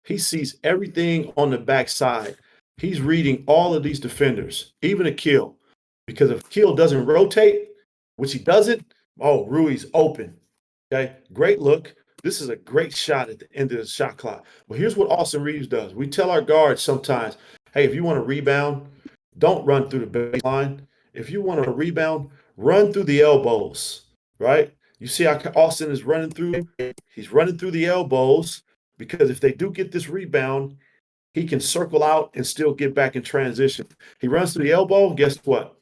He sees everything on the backside. He's reading all of these defenders, even a kill. Because if kill doesn't rotate, which he doesn't, Rui's open. Okay, great look. This is a great shot at the end of the shot clock. Well, here's what Austin Reeves does. We tell our guards sometimes, hey, if you want to rebound, don't run through the baseline. If you want to rebound, run through the elbows, right? You see how Austin is running through? He's running through the elbows because if they do get this rebound, he can circle out and still get back in transition. He runs through the elbow. Guess what?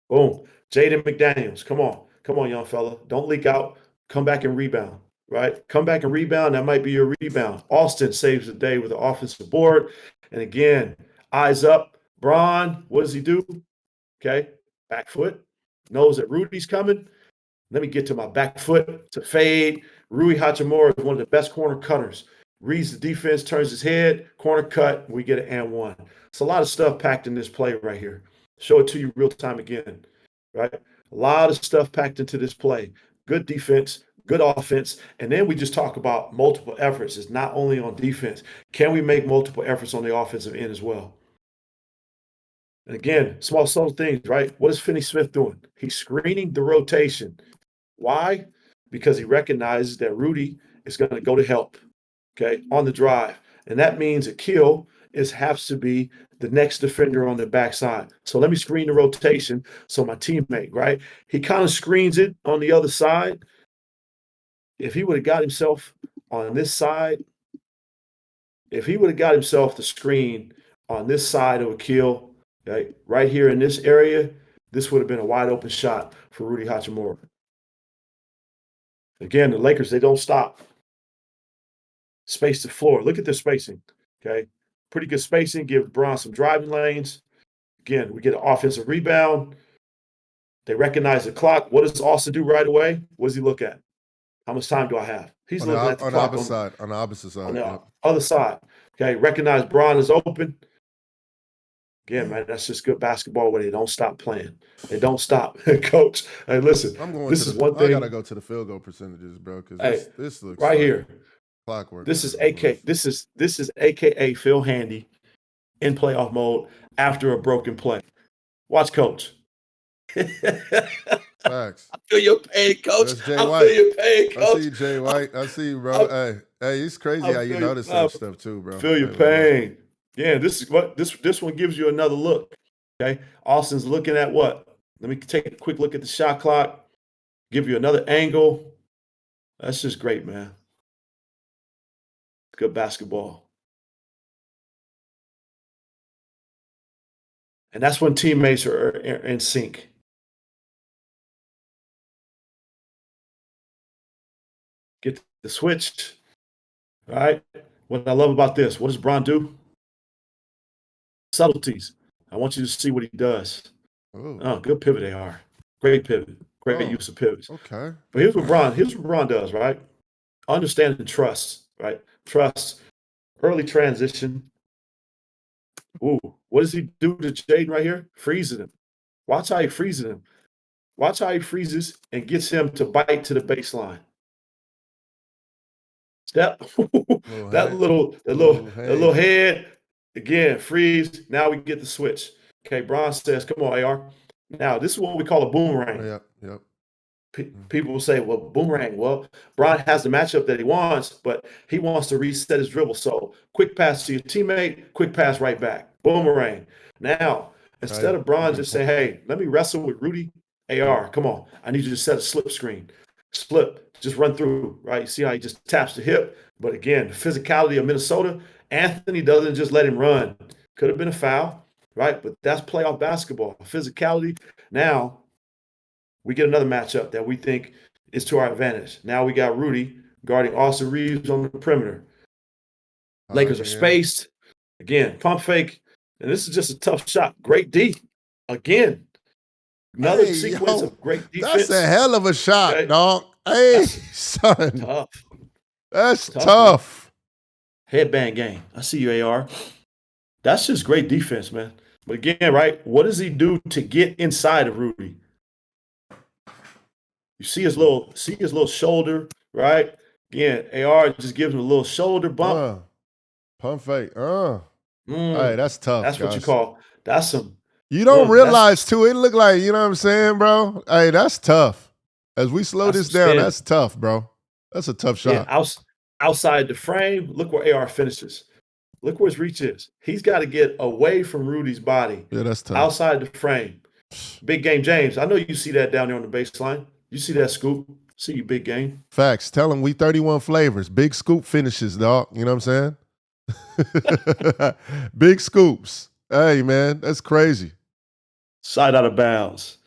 Boom. Jaden McDaniels. Come on. Come on, young fella. Don't leak out. Come back and rebound, right? Come back and rebound. That might be your rebound. Austin saves the day with an offensive board. And again, eyes up. Bron, what does he do? Okay, back foot. Knows that Rudy's coming. Let me get to my back foot to fade. Rui Hachimura is one of the best corner cutters. Reads the defense, turns his head, corner cut, we get an and one. It's a lot of stuff packed in this play right here. Show it to you real time again, right? A lot of stuff packed into this play. Good defense, good offense, and then we just talk about multiple efforts. It's not only on defense. Can we make multiple efforts on the offensive end as well? And again, small subtle things, right? What is Finney Smith doing? He's screening the rotation. Why? Because he recognizes that Rudy is going to go to help, okay, on the drive. And that means a kill has to be the next defender on the backside. So let me screen the rotation. So my teammate, right? He kind of screens it on the other side. If he would have got himself on this side, if he would have got himself the screen on this side of a kill, okay, right here in this area, this would have been a wide open shot for Rudy Hachimura. Again, the Lakers, they don't stop. Space the floor. Look at the spacing, okay? Pretty good spacing. Give LeBron some driving lanes. Again, we get an offensive rebound. They recognize the clock. What does Austin do right away? What does he look at? How much time do I have? He's looking at the clock on the opposite side. On the other side. Okay, recognize Bron is open. Again, man, that's just good basketball where they don't stop playing. They don't stop. Coach, hey, listen, this is one thing. I got to go to the field goal percentages, bro, because this looks right here. Clockwork. This is AKA Phil Handy in playoff mode after a broken play. Watch, Coach. Facts. I feel your pain, Coach. That's Jay I White. feel your pain, Coach. I see you, Jay White. I see you, bro. Hey, it's crazy how you notice that stuff too, bro. Feel your pain. Yeah, this is what this one gives you another look. Okay, Austin's looking at what? Let me take a quick look at the shot clock. Give you another angle. That's just great, man. Good basketball. And that's when teammates are in sync. Get the switch, right? What I love about this, what does Bron do? Subtleties. I want you to see what he does. Ooh. Oh, good pivot AR. Great pivot. Great use of pivots. Okay. But here's what Bron does, right? Understanding trust, right? Trust. Early transition. Ooh, what does he do to Jaden right here? Freezing him. Watch how he freezes him. Watch how he freezes and gets him to bite to the baseline. That little head again, freeze. Now we get the switch. Okay, Bron says, "Come on, AR." Now this is what we call a boomerang. Yep. People will say, "Well, boomerang." Well, Bron has the matchup that he wants, but he wants to reset his dribble. So quick pass to your teammate, quick pass right back, boomerang. Now instead of Bron just saying, "Hey, let me wrestle with Rudy," AR, come on, I need you to set a slip screen. Slip, just run through, right? You see how he just taps the hip. But again, the physicality of Minnesota, Anthony doesn't just let him run. Could have been a foul, right? But that's playoff basketball. Physicality. Now we get another matchup that we think is to our advantage. Now we got Rudy guarding Austin Reeves on the perimeter. Lakers are spaced. Again, pump fake. And this is just a tough shot. Great D. Again, another sequence of great defense. That's a hell of a shot, dog. Hey, son. Tough. That's tough. Headband game. I see you, AR. That's just great defense, man. But again, right, what does he do to get inside of Rudy? You see his little shoulder, right? Again, AR just gives him a little shoulder bump. Pump fake. Hey, that's tough. That's guys. what you call. That's some. You don't realize too. It look like, you know what I'm saying, bro? Hey, that's tough. As we slow this down, that's tough, bro. That's a tough shot. Yeah, outside the frame, look where AR finishes. Look where his reach is. He's got to get away from Rudy's body. Yeah, that's tough. Outside the frame. Big game, James. I know you see that down there on the baseline. You see that scoop. See you, big game. Facts. Tell him we 31 flavors. Big scoop finishes, dog. You know what I'm saying? Big scoops. Hey, man, that's crazy. Side out of bounds.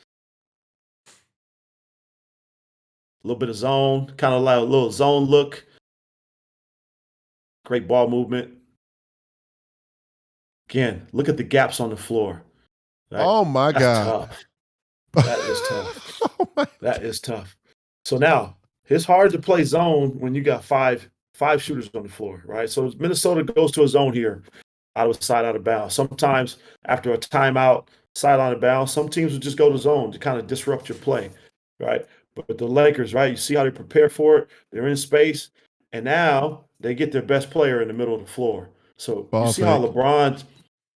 A little bit of zone, kind of like a little zone look. Great ball movement. Again, look at the gaps on the floor. Right? Oh my That's God. tough. That is tough. Oh my That is tough. So now it's hard to play zone when you got five shooters on the floor, right? So Minnesota goes to a zone here, out of side, out of bounds. Sometimes after a timeout, side out of bounds, some teams will just go to zone to kind of disrupt your play, right? But the Lakers, right? You see how they prepare for it. They're in space, and now they get their best player in the middle of the floor. So you ball see how fake. LeBron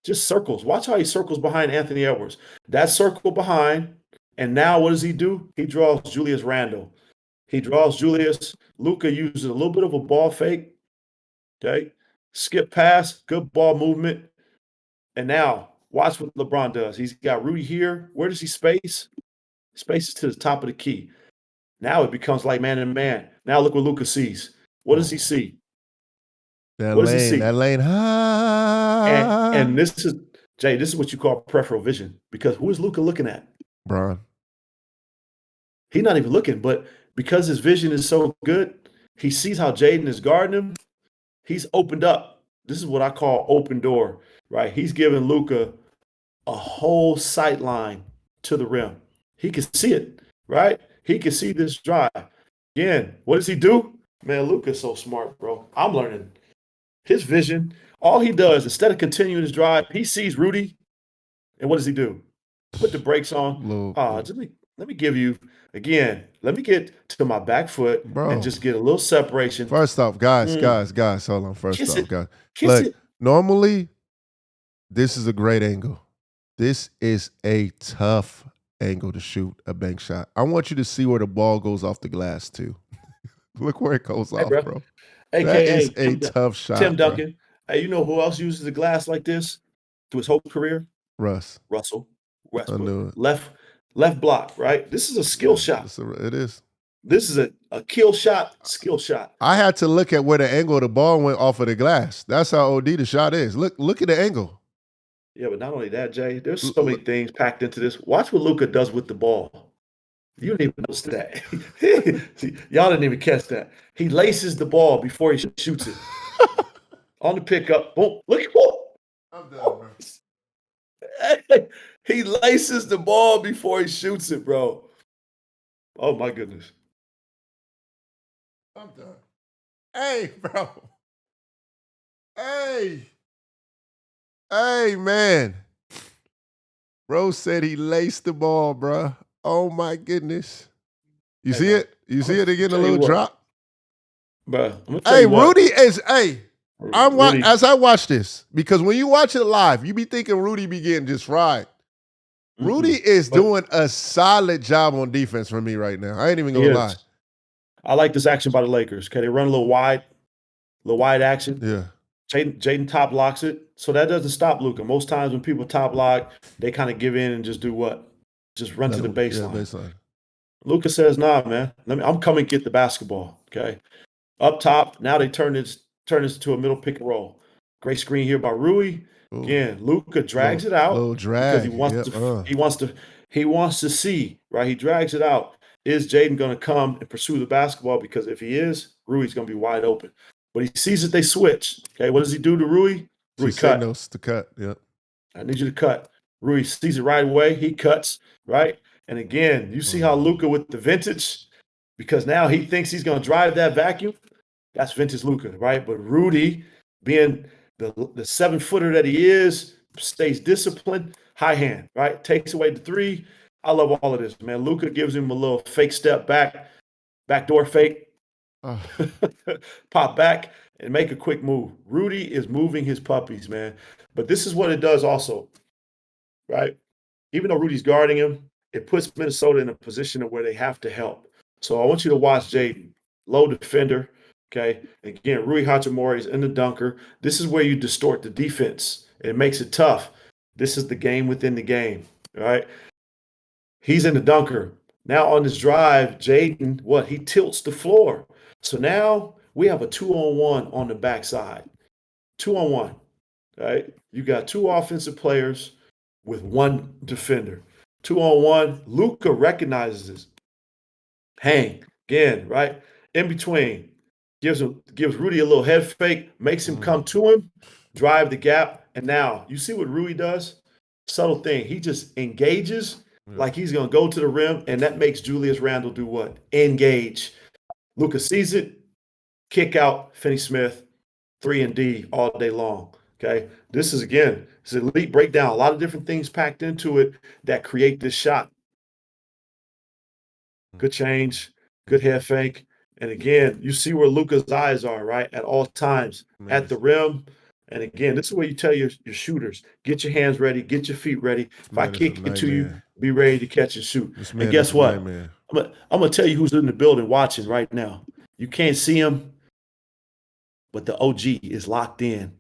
just circles. Watch how he circles behind Anthony Edwards. That circle behind, and now what does he do? He draws Julius Randle. He draws Julius. Luka uses a little bit of a ball fake. Okay. Skip pass, good ball movement. And now watch what LeBron does. He's got Rudy here. Where does he space? Spaces to the top of the key. Now it becomes like man and man. Now look what Luka sees. What does he see? That What does he lane, see? that lane. And this is Jay, this is what you call peripheral vision. Because who is Luka looking at? Bron. He's not even looking, but because his vision is so good, he sees how Jaden is guarding him. He's opened up. This is what I call open door, right? He's giving Luka a whole sight line to the rim. He can see it, right? He can see this drive. Again, what does he do? Man, Luka's so smart, bro. I'm learning. His vision, all he does, instead of continuing his drive, he sees Rudy, and what does he do? Put the brakes on. Let me give you, again, let me get to my back foot and just get a little separation. First off, guys, hold on. First Kiss off, it. guys. Kiss Look, it. normally, this is a great angle. This is a tough angle to shoot a bank shot. I want you to see where the ball goes off the glass, too. Look where it goes off, bro. AKA That is a tough shot, Tim Duncan. bro. Hey, you know who else uses the glass like this through his whole career? Russell I Westbrook. knew it. Left block, right? This is a skill shot. It is. This is a kill shot, skill shot. I had to look at where the angle of the ball went off of the glass. That's how OD the shot is. Look at the angle. Yeah, but not only that, Jay, there's so many things packed into this. Watch what Luka does with the ball. You didn't even notice that. See, y'all didn't even catch that. He laces the ball before he shoots it. On the pickup, boom. Look at boom. I'm done, bro. He laces the ball before he shoots it, bro. Oh my goodness. I'm done. Hey, bro. Hey, man. Bro said he laced the ball, bro. Oh my goodness. You see it? You see it again? A little drop. Bro, I'm gonna tell you Rudy is. Rudy. As I watch this, because when you watch it live, you be thinking Rudy be getting just fried. Rudy is doing a solid job on defense for me right now. I ain't even gonna lie. I like this action by the Lakers. Okay, they run a little wide action. Yeah. Jaden top locks it. So that doesn't stop Luka. Most times when people top lock, they kind of give in and just do what? Just run to the baseline. Yeah, baseline. Luka says, nah, man. I'm coming to get the basketball. Okay. Up top, now they turn this into a middle pick and roll. Great screen here by Rui. Again, Luka drags it out because he wants to see, right? He drags it out. Is Jaden going to come and pursue the basketball? Because if he is, Rui's going to be wide open. But he sees that they switch. Okay, what does he do to Rui? Rui cut. Signals to cut. Yep. I need you to cut. Rui sees it right away. He cuts, right? And again, you see how Luka with the vintage, because now he thinks he's going to drive that vacuum. That's vintage Luka, right? But Rudy, being the 7-footer that he is, stays disciplined, high hand, right? Takes away the three. I love all of this, man. Luka gives him a little fake step backdoor fake, pop back, and make a quick move. Rudy is moving his puppies, man. But this is what it does also, right? Even though Rudy's guarding him, it puts Minnesota in a position where they have to help. So I want you to watch Jaden, low defender. Okay. Again, Rui Hachimura is in the dunker. This is where you distort the defense. It makes it tough. This is the game within the game. All right. He's in the dunker. Now on this drive, Jaden, he tilts the floor. So now we have a 2-on-1 on the backside. 2-on-1. Right? You got two offensive players with one defender. 2-on-1. Luka recognizes this. Hang. Again, right? In between. Gives Rudy a little head fake, makes him come to him, drive the gap. And now you see what Rui does? Subtle thing. He just engages like he's going to go to the rim, and that makes Julius Randle do what? Engage. Luka sees it, kick out, Finney Smith, 3 and D all day long. Okay. This is, again, it's an elite breakdown. A lot of different things packed into it that create this shot. Good change, good head fake. And again, you see where Luka's eyes are, right? At all times, at the rim. And again, this is where you tell your shooters, get your hands ready, get your feet ready. If I kick it to you, be ready to catch and shoot. And guess what? I'm going to tell you who's in the building watching right now. You can't see him, but the OG is locked in.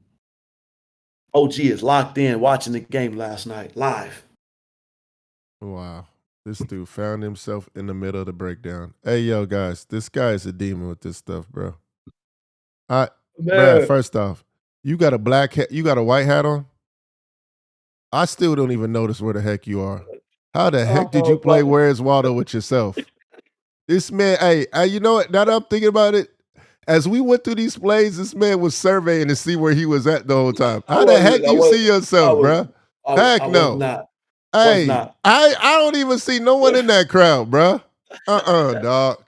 OG is locked in watching the game last night, live. Wow. This dude found himself in the middle of the breakdown. Hey, yo, guys, this guy is a demon with this stuff, bro. Bruh, first off, you got a black hat, you got a white hat on? I still don't even notice where the heck you are. How the heck did you play Where's Waldo with yourself? This man, hey, you know what? Now that I'm thinking about it, as we went through these plays, this man was surveying to see where he was at the whole time. How the heck do you see yourself, bruh? Heck no. Hey, I don't even see no one in that crowd, bruh. Dog.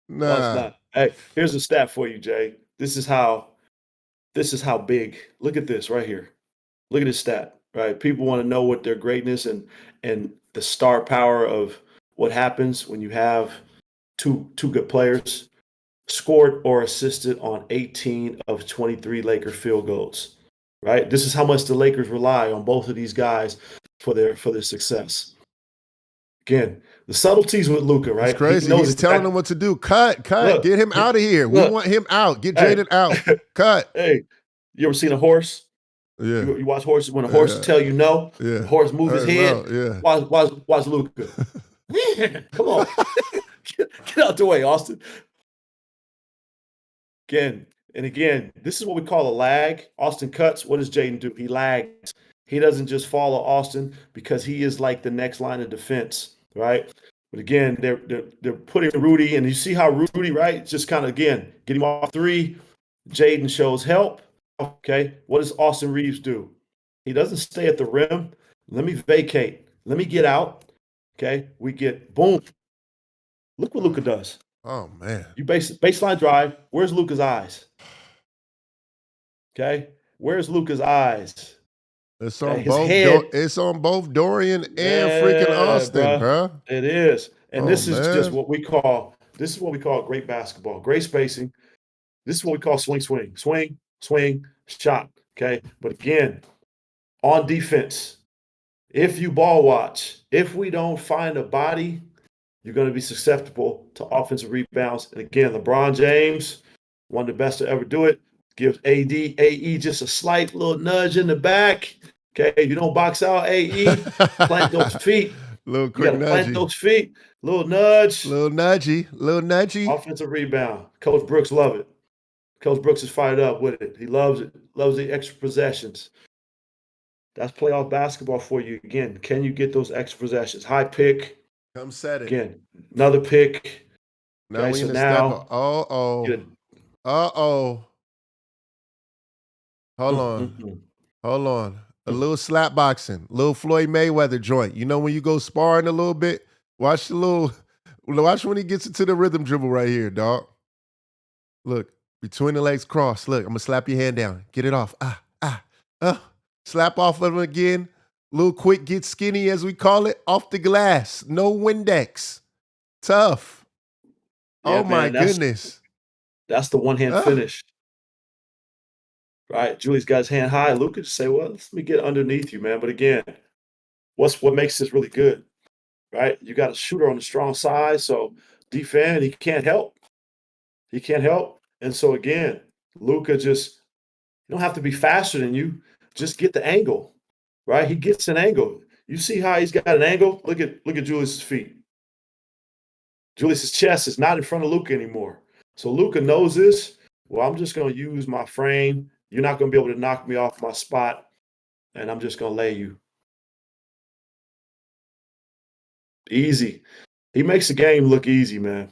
Nah. Hey, here's a stat for you, Jay. This is how big. Look at this right here. Look at this stat, right? People want to know what their greatness and the star power of what happens when you have two good players scored or assisted on 18 of 23 Laker field goals, right? This is how much the Lakers rely on both of these guys for their success. Again, the subtleties with Luka, right? It's crazy. He's telling them what to do. Cut. Look, get him out of here. We want him out. Get Jaden out. Cut. Hey, you ever seen a horse? Yeah. You watch horses when a horse tell you no. Yeah. The horse move his head. Yeah. Watch Luka. Come on. Get out the way, Austin. Again, this is what we call a lag. Austin cuts. What does Jaden do? He lags. He doesn't just follow Austin because he is like the next line of defense, right? But again, they're putting Rudy, and you see how Rudy, right, just kind of, again, get him off 3. Jaden shows help. Okay, what does Austin Reeves do? He doesn't stay at the rim. Let me vacate. Let me get out. Okay, we get boom. Look what Luka does. Oh, man. You baseline drive. Where's Luka's eyes? Okay, where's Luka's eyes? It's on both. It's on both Dorian and freaking Austin, bro. It is, and this is just what we call. This is what we call great basketball. Great spacing. This is what we call swing, shot. Okay, but again, on defense, if you ball watch, if we don't find a body, you're going to be susceptible to offensive rebounds. And again, LeBron James, one of the best to ever do it, gives AE just a slight little nudge in the back. Okay, you don't box out AE, plant those feet. Little quick nudgy. Plant those feet, little nudge. Little nudgy. Offensive rebound. Coach Brooks love it. Coach Brooks is fired up with it. He loves it. Loves the extra possessions. That's playoff basketball for you. Again, can you get those extra possessions? High pick. Come set it. Again, another pick. Now we in the step up. Uh-oh. Hold on. A little slap boxing. Little Floyd Mayweather joint. You know when you go sparring a little bit? Watch when he gets into the rhythm dribble right here, dog. Look, between the legs cross. Look, I'm going to slap your hand down. Get it off. Slap off of him again. Little quick, get skinny, as we call it, off the glass. No Windex. Tough. Yeah, oh, man, my goodness. That's the one-hand finish. Right? Julie's got his hand high. Luka just say, well, let me get underneath you, man. But again, what makes this really good? Right? You got a shooter on the strong side, so defend, he can't help. And so, again, Luka just, you don't have to be faster than you. Just get the angle. Right? He gets an angle. You see how he's got an angle? Look at Julius's feet. Julius's chest is not in front of Luka anymore. So Luka knows this. Well, I'm just going to use my frame. You're not going to be able to knock me off my spot, and I'm just going to lay you. Easy. He makes the game look easy, man.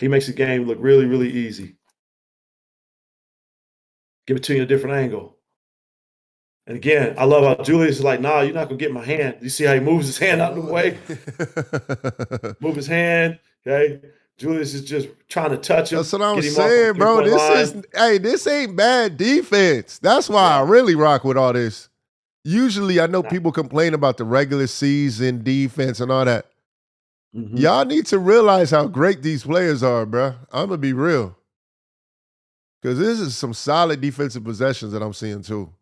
He makes the game look really, really easy. Give it to you in a different angle. And again, I love how Julius is like, nah, you're not gonna get my hand. You see how he moves his hand out of the way? Move his hand. Okay. Julius is just trying to touch him, That's what I'm get him off the saying, bro. 3-point line. This ain't bad defense. That's why I really rock with all this. Usually I know people complain about the regular season defense and all that. Y'all need to realize how great these players are, bro. I'm going to be real. Because this is some solid defensive possessions that I'm seeing too.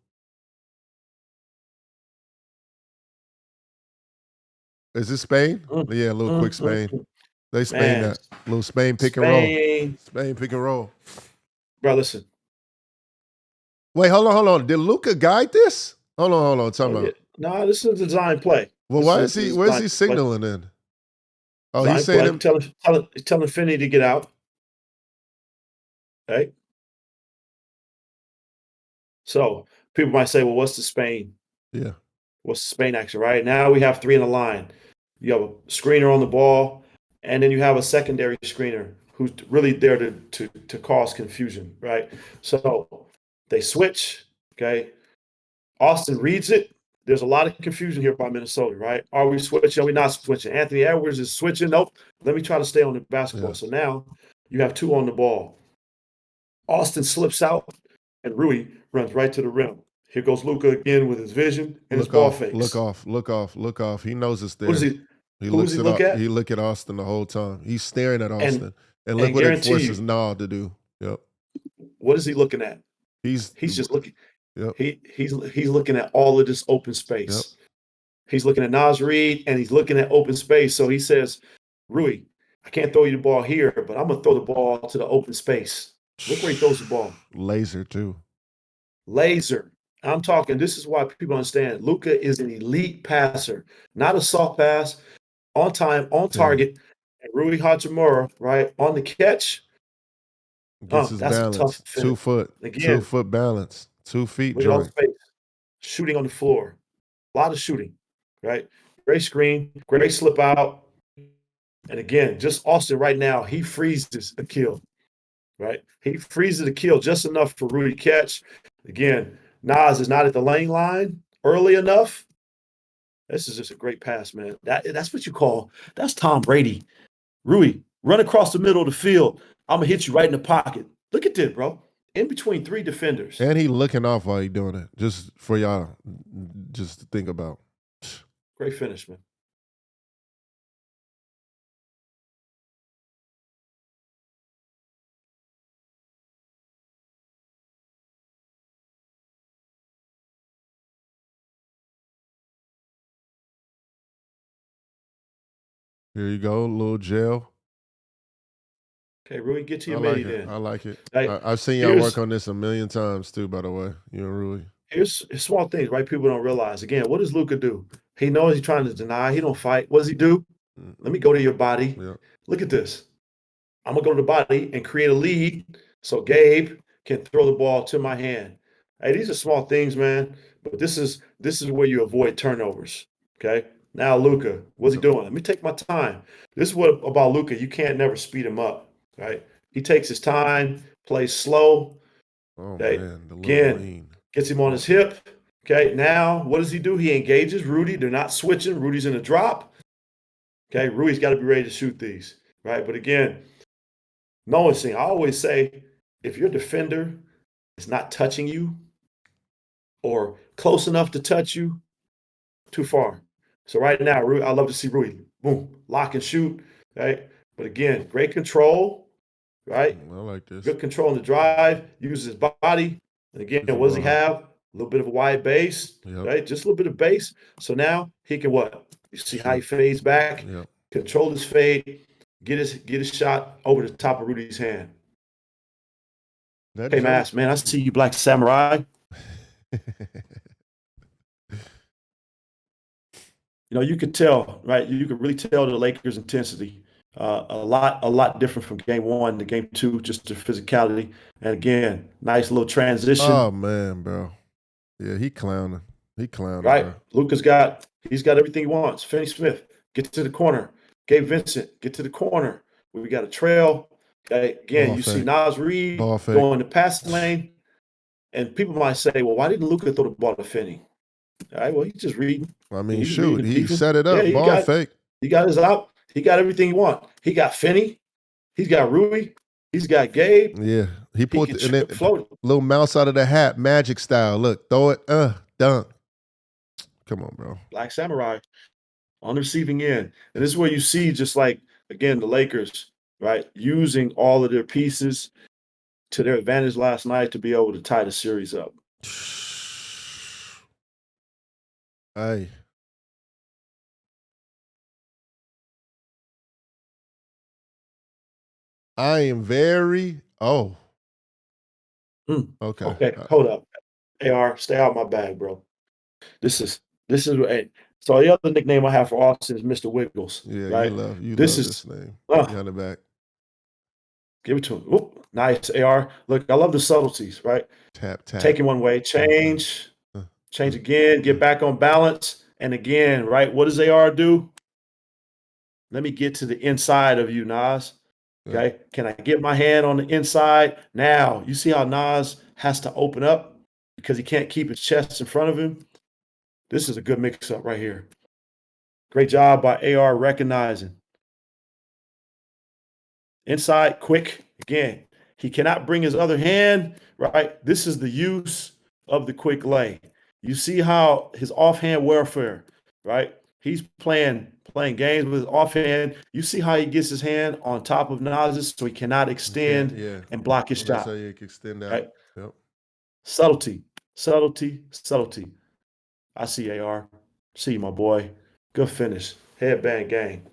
Is this Spain? Yeah, a little quick Spain. They Spain that. Little Spain pick and roll. Spain pick and roll. Bro, listen. Wait, hold on. Did Luka guide this? Hold on. Time out. No, this is a design play. Well, where's he signaling then? Oh, he's saying him telling Finney to get out. Okay. So people might say, well, what's the Spain? Yeah. What's the Spain action, right? Now we have 3 in a line. You have a screener on the ball, and then you have a secondary screener who's really there to cause confusion, right? So they switch, okay? Austin reads it. There's a lot of confusion here by Minnesota, right? Are we switching? Are we not switching? Anthony Edwards is switching. Nope. Let me try to stay on the basketball. Yeah. So now you have 2 on the ball. Austin slips out, and Rui runs right to the rim. Here goes Luka again with his vision and his ball fakes. Look off. He knows it's there. Who does he look at? He look at Austin the whole time. He's staring at Austin. And look what it forces Nod to do. Yep. What is he looking at? He's just looking. Yep. He's looking at all of this open space. Yep. He's looking at Naz Reid, and he's looking at open space. So he says, Rui, I can't throw you the ball here, but I'm going to throw the ball to the open space. Look where he throws the ball. Laser, too. Laser. I'm talking, this is why people understand. Luka is an elite passer, not a soft pass, on time, on target. And Rui Hachimura, right, on the catch. Gets his balance. A tough 2 foot. Again, 2 foot balance. 2 feet joint. Shooting on the floor. A lot of shooting, right? Great screen, great slip out. And again, just Austin right now, he freezes a kill, right? He freezes a kill just enough for Rui to catch. Again, Naz is not at the lane line early enough. This is just a great pass, man. That's what you call, that's Tom Brady. Rui, run across the middle of the field. I'm going to hit you right in the pocket. Look at this, bro. In between 3 defenders. And he looking off while he doing it. Just for y'all, just to think about. Great finish, man. Here you go, little gel. Okay, Rui, get to your midi then. I like it. I've seen y'all work on this a million times too, by the way. You and Rui. Here's small things, right? People don't realize. Again, what does Luka do? He knows he's trying to deny. He don't fight. What does he do? Let me go to your body. Yeah. Look at this. I'm going to go to the body and create a lead so Gabe can throw the ball to my hand. Hey, these are small things, man. But this is where you avoid turnovers, okay? Now, Luka, what's he doing? Let me take my time. This is what about Luka. You can't never speed him up, right? He takes his time, plays slow. Oh, okay? Man, Again, gets him on his hip. Okay, now what does he do? He engages Rudy. They're not switching. Rudy's in a drop. Okay, Rudy's got to be ready to shoot these, right? But again, noticing, I always say, if your defender is not touching you or close enough to touch you, too far. So right now, I love to see Rui, boom, lock and shoot, right? But again, great control, right? I like this. Good control in the drive, uses his body. And again, what does he have? A little bit of a wide base, right? Just a little bit of base. So now he can what? You see how he fades back, control his fade, get his shot over the top of Rudy's hand. Hey, Mass, man, I see you, Black Samurai. You could tell, right? You could really tell the Lakers' intensity. A lot different from game 1 to game 2, just the physicality. And again, nice little transition. Oh man, bro. Yeah, he clowning. Right? Bro. Luka's got everything he wants. Finney Smith, get to the corner. Gabe Vincent, get to the corner. We got a trail. Okay, again, Ball you see fake. Nas Reed Ball fake. going to passing lane, and people might say, "Well, why didn't Luka throw the ball to Finney?" All right, well, he's just reading. I mean, He's shoot, reading the he defense. set it Yeah, up. Ball fake. he got his out. He got everything he want. He got Finney. He's got Rui. He's got Gabe. Yeah, he He pulled can and then float. little mouse out of the hat, magic style. Look, throw it, dunk. Come on, bro. Black Samurai on the receiving end. And this is where you see just like, again, the Lakers, right, using all of their pieces to their advantage last night to be able to tie the series up. Hey. I am very okay. Okay, hold up. AR, stay out my bag, bro. This is hey, so the other nickname I have for Austin is Mr. Wiggles. Yeah, right? you love This this name. uh, Behind the back. Give it to him. Oop, nice, AR. Look, I love the subtleties, right? Tap. Taking one way, change again, get back on balance. And again, right? What does AR do? Let me get to the inside of you, Nas. Okay. Can I get my hand on the inside? Now, you see how Nas has to open up because he can't keep his chest in front of him? This is a good mix up right here. Great job by AR recognizing. Inside, quick. Again, he cannot bring his other hand, right? This is the use of the quick lay. You see how his offhand warfare, right? He's playing games with his offhand. You see how he gets his hand on top of Nas's so he cannot extend and block his shot. That's how you can extend out. Right? Yep. Subtlety. I see AR. See you, my boy. Good finish. Headband gang.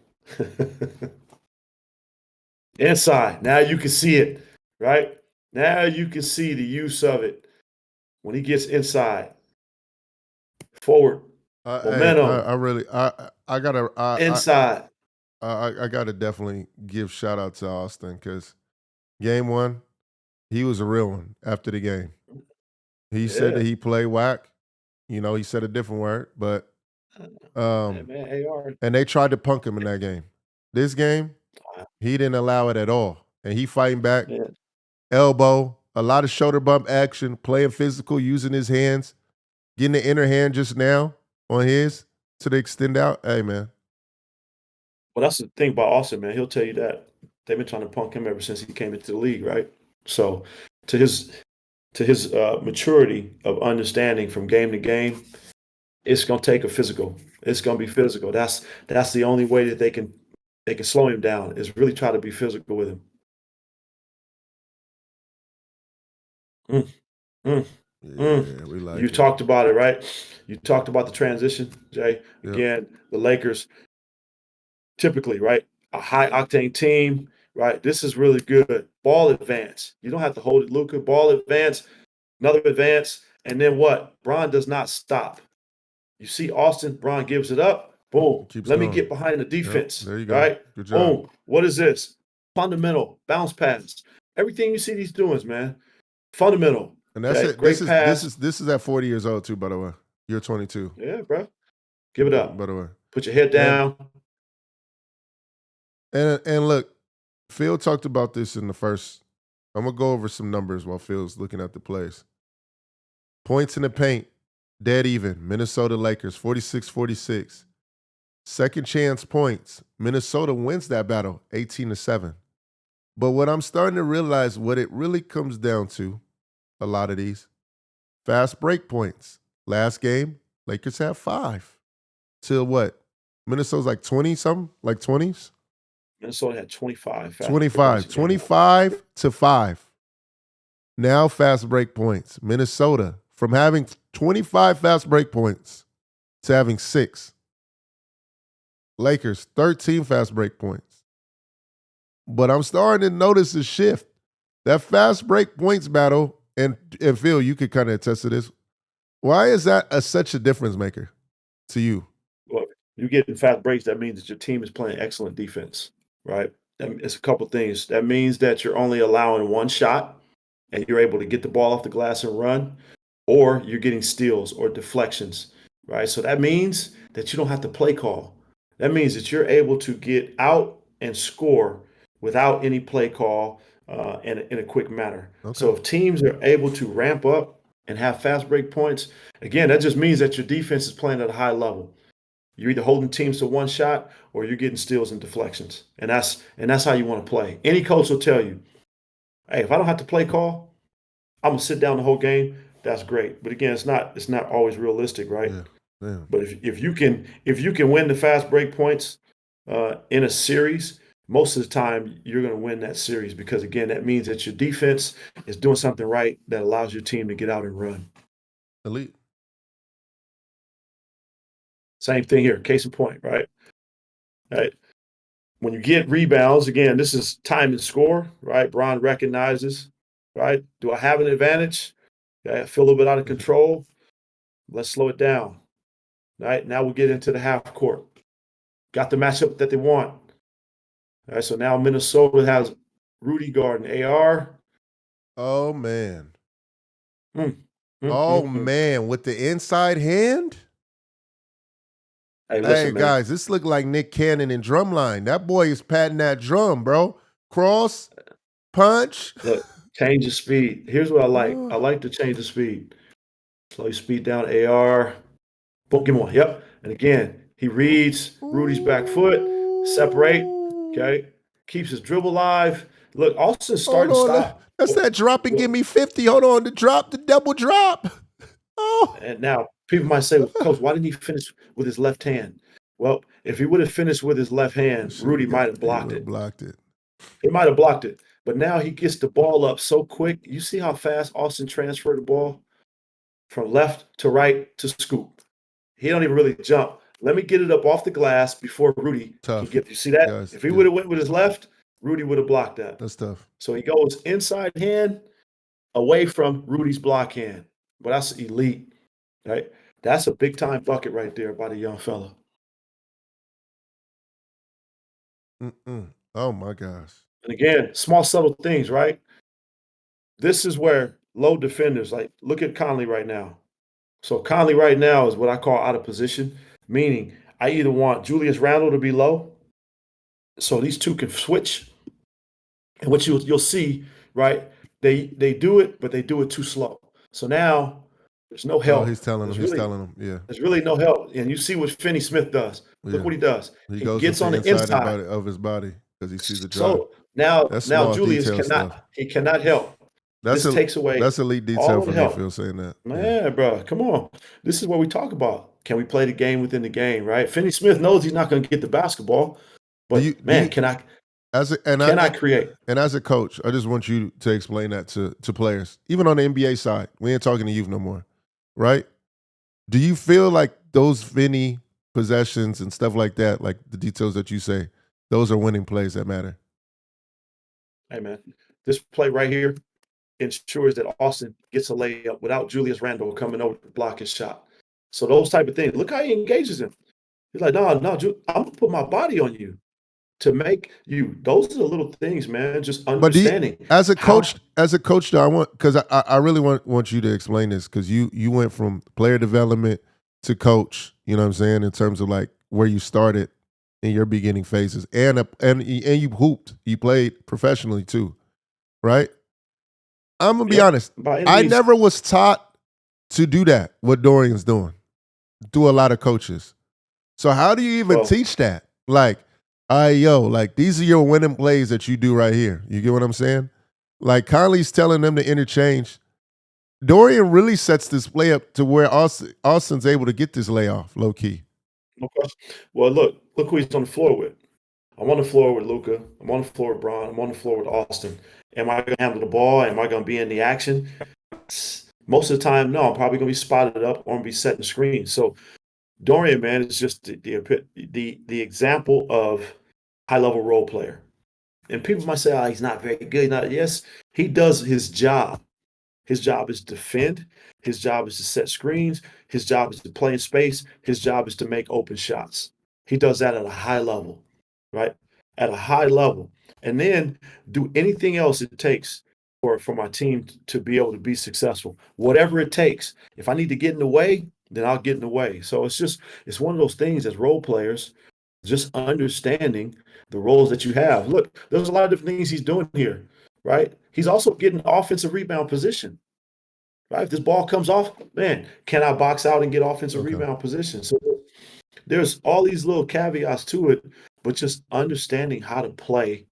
Inside. Now you can see it, right? Now you can see the use of it when he gets inside. Forward. Momentum. I gotta inside. I gotta definitely give shout out to Austin because game one, he was a real one after the game. He said that he played whack. You know, he said a different word, but man, AR. and they tried to punk him in that game. This game, he didn't allow it at all. And he fighting back, elbow, a lot of shoulder bump action, playing physical, using his hands, getting the inner hand just now on his to the extend out. Hey, man. Well, that's the thing about Austin, man. He'll tell you that they've been trying to punk him ever since he came into the league, right? So to his maturity of understanding from game to game, it's going to take a physical. It's going to be physical. That's the only way that they can slow him down is really try to be physical with him. We like you it. talked about it, right? You talked about the transition, Jay. Again, the Lakers typically, right? A high octane team, right? This is really good. Ball advance. You don't have to hold it, Luka. Ball advance, another advance, and then what? Bron does not stop. You see Austin, Bron gives it up. Boom. Let me get behind the defense. There you go. Right? Good job. Boom. What is this? Fundamental. Bounce pass. Everything you see these doings, man. Fundamental. And that's it. Great pass. This is at 40 years old too, by the way. You're 22. Yeah, bro. Give it up. By the way. Put your head down. And look, Phil talked about this in the first. I'm gonna go over some numbers while Phil's looking at the plays. Points in the paint, dead even. Minnesota Lakers, 46-46. Second chance points. Minnesota wins that battle, 18-7. But what I'm starting to realize, what it really comes down to, a lot of these, fast break points. Last game, Lakers had 5. Till what? Minnesota's like 20-something? Like 20s? Minnesota had 25. 25 to 5. Now fast break points. Minnesota, from having 25 fast break points to having 6. Lakers, 13 fast break points. But I'm starting to notice a shift. That fast break points battle, and Phil, you could kind of attest to this. Why is that such a difference maker to you? Well, you get in fast breaks, that means that your team is playing excellent defense, right? It's a couple things. That means that you're only allowing one shot and you're able to get the ball off the glass and run, or you're getting steals or deflections, right? So that means that you don't have to play call. That means that you're able to get out and score without any play call in a quick manner. Okay. So if teams are able to ramp up and have fast break points, again, that just means that your defense is playing at a high level. You're either holding teams to one shot or you're getting steals and deflections. And that's how you want to play. Any coach will tell you, hey, if I don't have to play call, I'm gonna sit down the whole game. That's great. But again, it's not always realistic, right? Yeah. Yeah. But if you can win the fast break points in a series, most of the time you're going to win that series because again, that means that your defense is doing something right that allows your team to get out and run. Elite. Same thing here. Case in point, right? Right. When you get rebounds, again, this is time and score, right? Bron recognizes, right? Do I have an advantage? Okay, I feel a little bit out of control. Let's slow it down. Right. Now we'll get into the half court. Got the matchup that they want. All right, so now Minnesota has Rudy guarding AR. Oh man. Mm, Oh mm. man, with the inside hand? Hey, Hey listen, man. guys, this look like Nick Cannon in Drumline. That boy is patting that drum, bro. Cross, punch. Look, change the speed. Here's what I like. I Oh. like to change the speed. Slow your speed down, AR. Boom, give him one. Yep. And again, he reads Rudy's back foot, separate. Okay. Keeps his dribble alive. Look, Austin's Hold starting to on. stop. That's that drop and give me 50. Hold on. The double drop. Oh. And now people might say, well, Coach, why didn't he finish with his left hand? Well, if he would have finished with his left hand, Rudy might have blocked it. He might have blocked it. But now he gets the ball up so quick. You see how fast Austin transferred the ball from left to right to scoop. He don't even really jump. Let me get it up off the glass before Rudy can get. You see that? Yes, if he would have went with his left, Rudy would have blocked that. That's tough. So he goes inside hand away from Rudy's block hand. But that's elite, right? That's a big time bucket right there by the young fella. Oh my gosh. And again, small subtle things, right? This is where low defenders, like look at Conley right now. So Conley right now is what I call out of position, meaning I either want Julius Randle to be low, so these two can switch. And what you'll see, right? They do it, but they do it too slow. So now there's no help. Oh, he's telling him. Yeah. There's really no help. And you see what Finney Smith does. Look what he does. He He gets on the inside of his body because he sees the drop. So now Julius cannot help. This takes away that's elite detail all for the me, help. Phil, saying that. Man, bro, come on. This is what we talk about. Can we play the game within the game, right? Finney Smith knows he's not going to get the basketball, but can I create? And as a coach, I just want you to explain that to players, even on the NBA side. We ain't talking to youth no more, right? Do you feel like those Finney possessions and stuff like that, like the details that you say, those are winning plays that matter? Hey, man, this play right here ensures that Austin gets a layup without Julius Randle coming over to block his shot. So those type of things. Look how he engages him. He's like, no, I'm gonna put my body on you to make you. Those are the little things, man. Just understanding. But as a coach, though, I want because I really want you to explain this because you went from player development to coach. You know what I'm saying in terms of like where you started in your beginning phases, and you hooped, you played professionally too, right? I'm gonna be honest. I never was taught to do that. What Dorian's doing, through a lot of coaches. So how do you even teach that? Like, like these are your winning plays that you do right here. You get what I'm saying? Like Conley's telling them to interchange. Dorian really sets this play up to where Austin's able to get this layoff, low key. No question. Well, look who he's on the floor with. I'm on the floor with Luka. I'm on the floor with Bron. I'm on the floor with Austin. Am I going to handle the ball? Am I going to be in the action? Most of the time, no. I'm probably going to be spotted up or I'm going to be setting screens. So Dorian, man, is just the example of high-level role player. And people might say, oh, he's not very good. Yes, he does his job. His job is to defend. His job is to set screens. His job is to play in space. His job is to make open shots. He does that at a high level, right? At a high level. And then do anything else it takes for my team to be able to be successful. Whatever it takes. If I need to get in the way, then I'll get in the way. So it's one of those things as role players just understanding the roles that you have. Look, there's a lot of different things he's doing here, right? He's also getting offensive rebound position, right? If this ball comes off, man, can I box out and get offensive Okay. rebound position? So there's all these little caveats to it, but just understanding how to play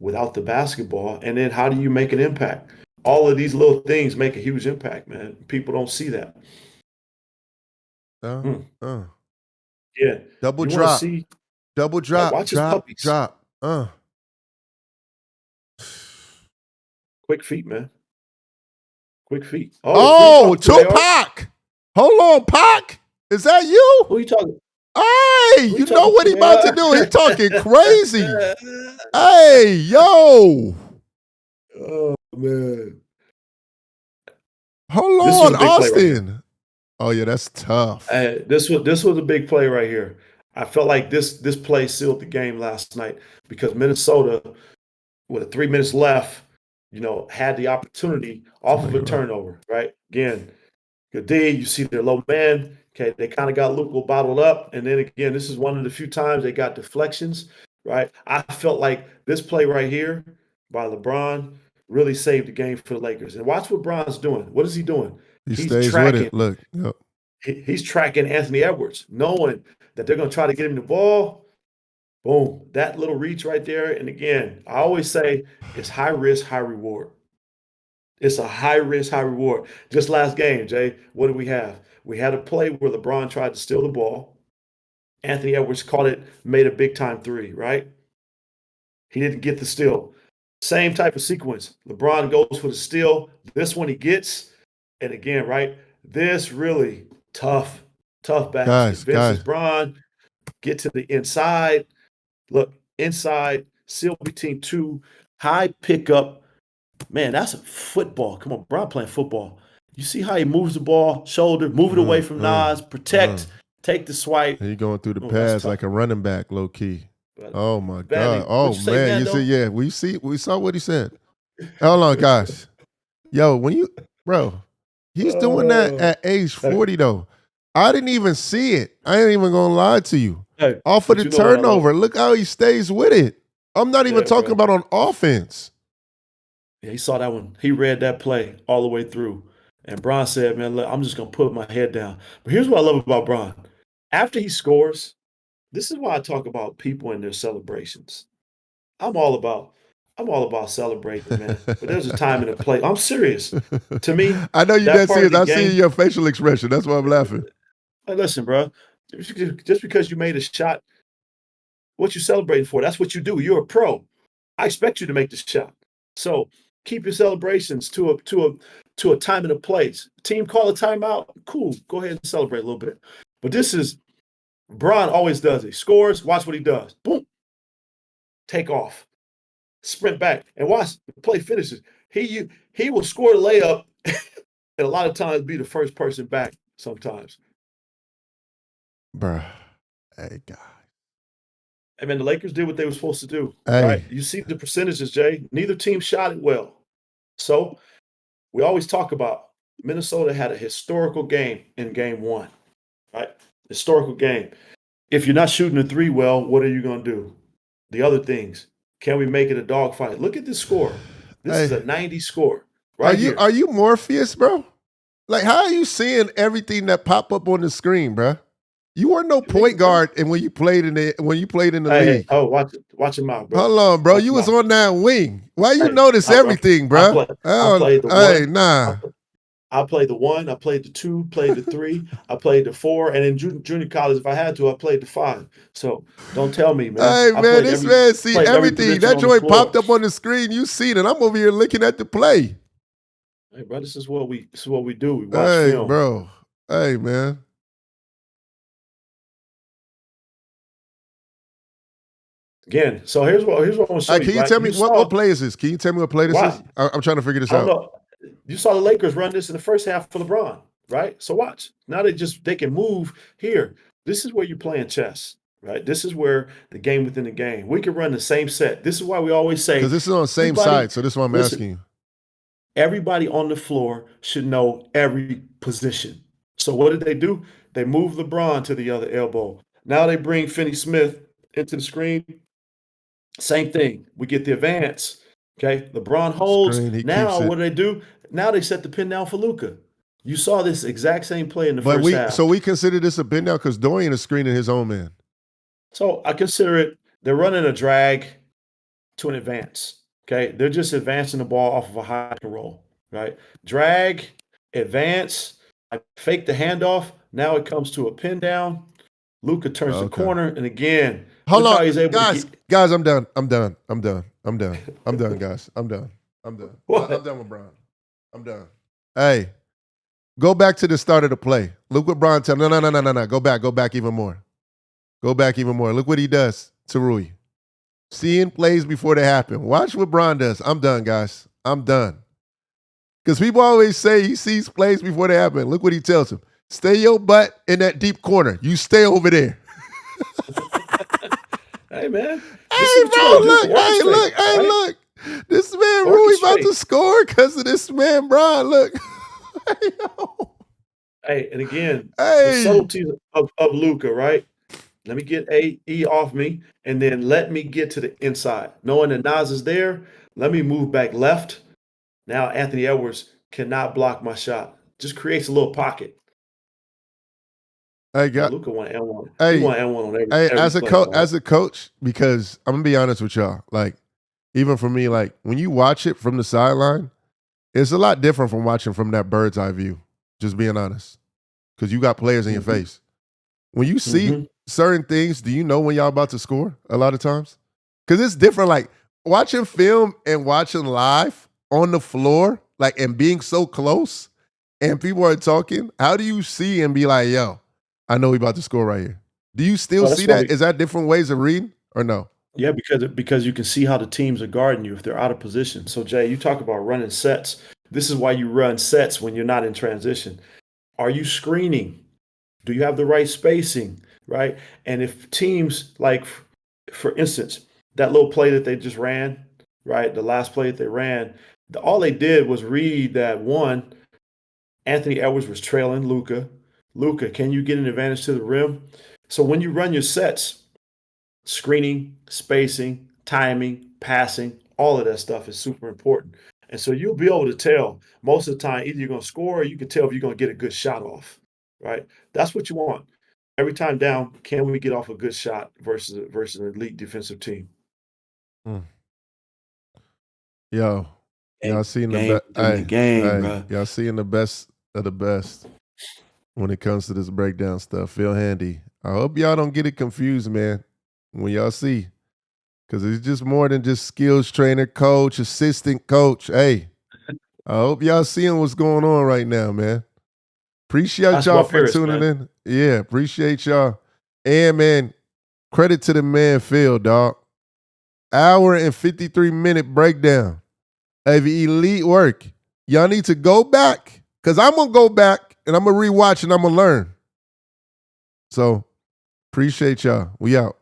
without the basketball, and then how do you make an impact? All of these little things make a huge impact, man. People don't see that. Uh, Mm, uh. yeah, Double you want to drop. see Double drop. watch his Drop. puppies. Drop. Quick feet, man. Quick feet. Oh, who you Oh, talking to, AR? Tupac. Hold on, Pac. Is that you? Who you talking? Hey, Who you you know talking what he about to do. He talking crazy. to, Hey, yo. Oh man, Hold this was on, a big play right here. Austin. Oh, yeah, that's tough. This was a big play right here. I felt like this play sealed the game last night because Minnesota, with 3 minutes left, had the opportunity off of Somebody a right. turnover, right? Again, good D, you see their low man. Okay, they kind of got Luka bottled up. And then again, this is one of the few times they got deflections, right? I felt like this play right here by LeBron really saved the game for the Lakers. And watch what Bron's doing. What is he doing? He He's stays with tracking. it. Look. Yep. He's tracking Anthony Edwards, knowing that they're going to try to get him the ball. Boom, that little reach right there. And again, I always say it's high risk, high reward. It's a high risk, high reward. Just last game, Jay, what did we have? We had a play where LeBron tried to steal the ball. Anthony Edwards caught it, made a big time three, right? He didn't get the steal. Same type of sequence. LeBron goes for the steal. This one he gets. And again, right? This really tough basket. Vince's Guys. Bron, get to the inside. Look, inside, seal between two, high pickup. Man, that's a football. Come on, Bron playing football. You see how he moves the ball, shoulder, move it away from Nas, protect, take the swipe. He going through the Oh, that's pass tough. like a running back, low key. But Oh my Vanny, God. Oh what you say, man. You Mando? see, yeah, we saw what he said. Hold on, guys. Yo, bro, he's doing that at age 40 though. I didn't even see it. I ain't even gonna lie to you. Hey, Off of but the you know what I love? turnover, look how he stays with it. I'm not even Yeah, talking bro. about on offense. Yeah, he saw that one. He read that play all the way through. And Bron said, man, look, I'm just going to put my head down. But here's what I love about Bron. After he scores, this is why I talk about people and their celebrations. I'm all about celebrating, man. But there's a time and a place. I'm serious. To me, I know you that didn't part see of it. the I see game, your facial expression. That's why I'm laughing. hey, listen, bro, just because you made a shot, what you celebrating for? That's what you do. You're a pro. I expect you to make the shot. So keep your celebrations to a time and a place. Team call a timeout. Cool. Go ahead and celebrate a little bit. But this is Bron always does it. Scores. Watch what he does. Boom. Take off. Sprint back and watch the play finishes. He will score the layup and a lot of times be the first person back sometimes. Bruh. Hey, God. I mean, the Lakers did what they were supposed to do, Hey. right? You see the percentages, Jay. Neither team shot it well. So we always talk about Minnesota had a historical game in game one, right? Historical game. If you're not shooting the three well, what are you going to do? The other things. Can we make it a dogfight? Look at this score. This is a 90 score right here. Are you Morpheus, bro? Like, how are you seeing everything that pop up on the screen, bro? You weren't no point guard, and when you played in the league. Oh, watch him out, bro. Hold on, bro. You was on that wing. Why you notice bro. everything, bro? I played the hey, one. nah. I played the one, I played the two, played the three, I played the four, and in junior college, if I had to, I played the five. So don't tell me, man. Hey, man, this man see everything. That joint popped up on the screen. You seen it. I'm over here looking at the play. Hey, bro, this is what we do. We watch film. Bro. Hey, man. Again, so here's what I want to show you. Can you tell me what play is this? Can you tell me what play this is? I'm trying to figure this out. Know. You saw the Lakers run this in the first half for LeBron, right? So watch. Now they can move here. This is where you're playing chess, right? This is where the game within the game. We can run the same set. This is why we always say, because this is on the same side. So this is why I'm asking you. Everybody on the floor should know every position. So what did they do? They moved LeBron to the other elbow. Now they bring Finney Smith into the screen. Same thing. We get the advance. Okay. LeBron holds. Screen, he keeps Now, it. what do they do? Now they set the pin down for Luka. You saw this exact same play in the But first half. so we consider this a pin down because Dorian is screening his own man. So I consider it, they're running a drag to an advance. Okay. They're just advancing the ball off of a high pick and roll, right? Drag, advance, I fake the handoff. Now it comes to a pin down. Luka turns the corner, and again, hold look on, how he's able to get. Guys, I'm done, guys. I'm done. I'm done. I'm done with Bron. I'm done. Hey, go back to the start of the play. Look what Bron tells. No. Go back even more. Look what he does to Rui. Seeing plays before they happen. Watch what Bron does. I'm done, guys. I'm done. Because people always say he sees plays before they happen. Look what he tells him. Stay your butt in that deep corner. You stay over there. Hey, man. Hey, bro, look. This man Rui about to score because of this man, Bron. Look. Hey, and again, the subtleties of Luka, right? Let me get E off me, and then let me get to the inside. Knowing that Nas is there, let me move back left. Now Anthony Edwards cannot block my shot. Just creates a little pocket. Hey, Luka won N1. Hey, he won N1 on every as a play, coach, because I'm gonna be honest with y'all. Like, even for me, like when you watch it from the sideline, it's a lot different from watching from that bird's eye view. Just being honest, because you got players in your face. When you see certain things, do you know when y'all about to score? A lot of times, because it's different. Like watching film and watching live on the floor, like and being so close, and people are talking. How do you see and be like, yo? I know we about to score right here. Do you still see that? Is that different ways of reading or no? Yeah, because you can see how the teams are guarding you if they're out of position. So, Jay, you talk about running sets. This is why you run sets when you're not in transition. Are you screening? Do you have the right spacing, right? And if teams, like, for instance, that little play that they just ran, right, the last play that they ran, all they did was read that, one, Anthony Edwards was trailing Luka. Luka, can you get an advantage to the rim? So when you run your sets, screening, spacing, timing, passing, all of that stuff is super important. And so you'll be able to tell most of the time either you're going to score or you can tell if you're going to get a good shot off, right? That's what you want. Every time down, can we get off a good shot versus an elite defensive team? Yo, y'all seeing the best. Y'all seeing the best of the best when it comes to this breakdown stuff. Feel handy. I hope y'all don't get it confused, man, when y'all see. Because it's just more than just skills trainer, coach, assistant coach. Hey, I hope y'all seeing what's going on right now, man. Appreciate y'all for tuning in. Yeah, appreciate y'all. And, man, credit to the man, Phil, dog. Hour and 53-minute breakdown of elite work. Y'all need to go back because I'm going to go back and I'm going to rewatch and I'm going to learn. So, appreciate y'all. We out.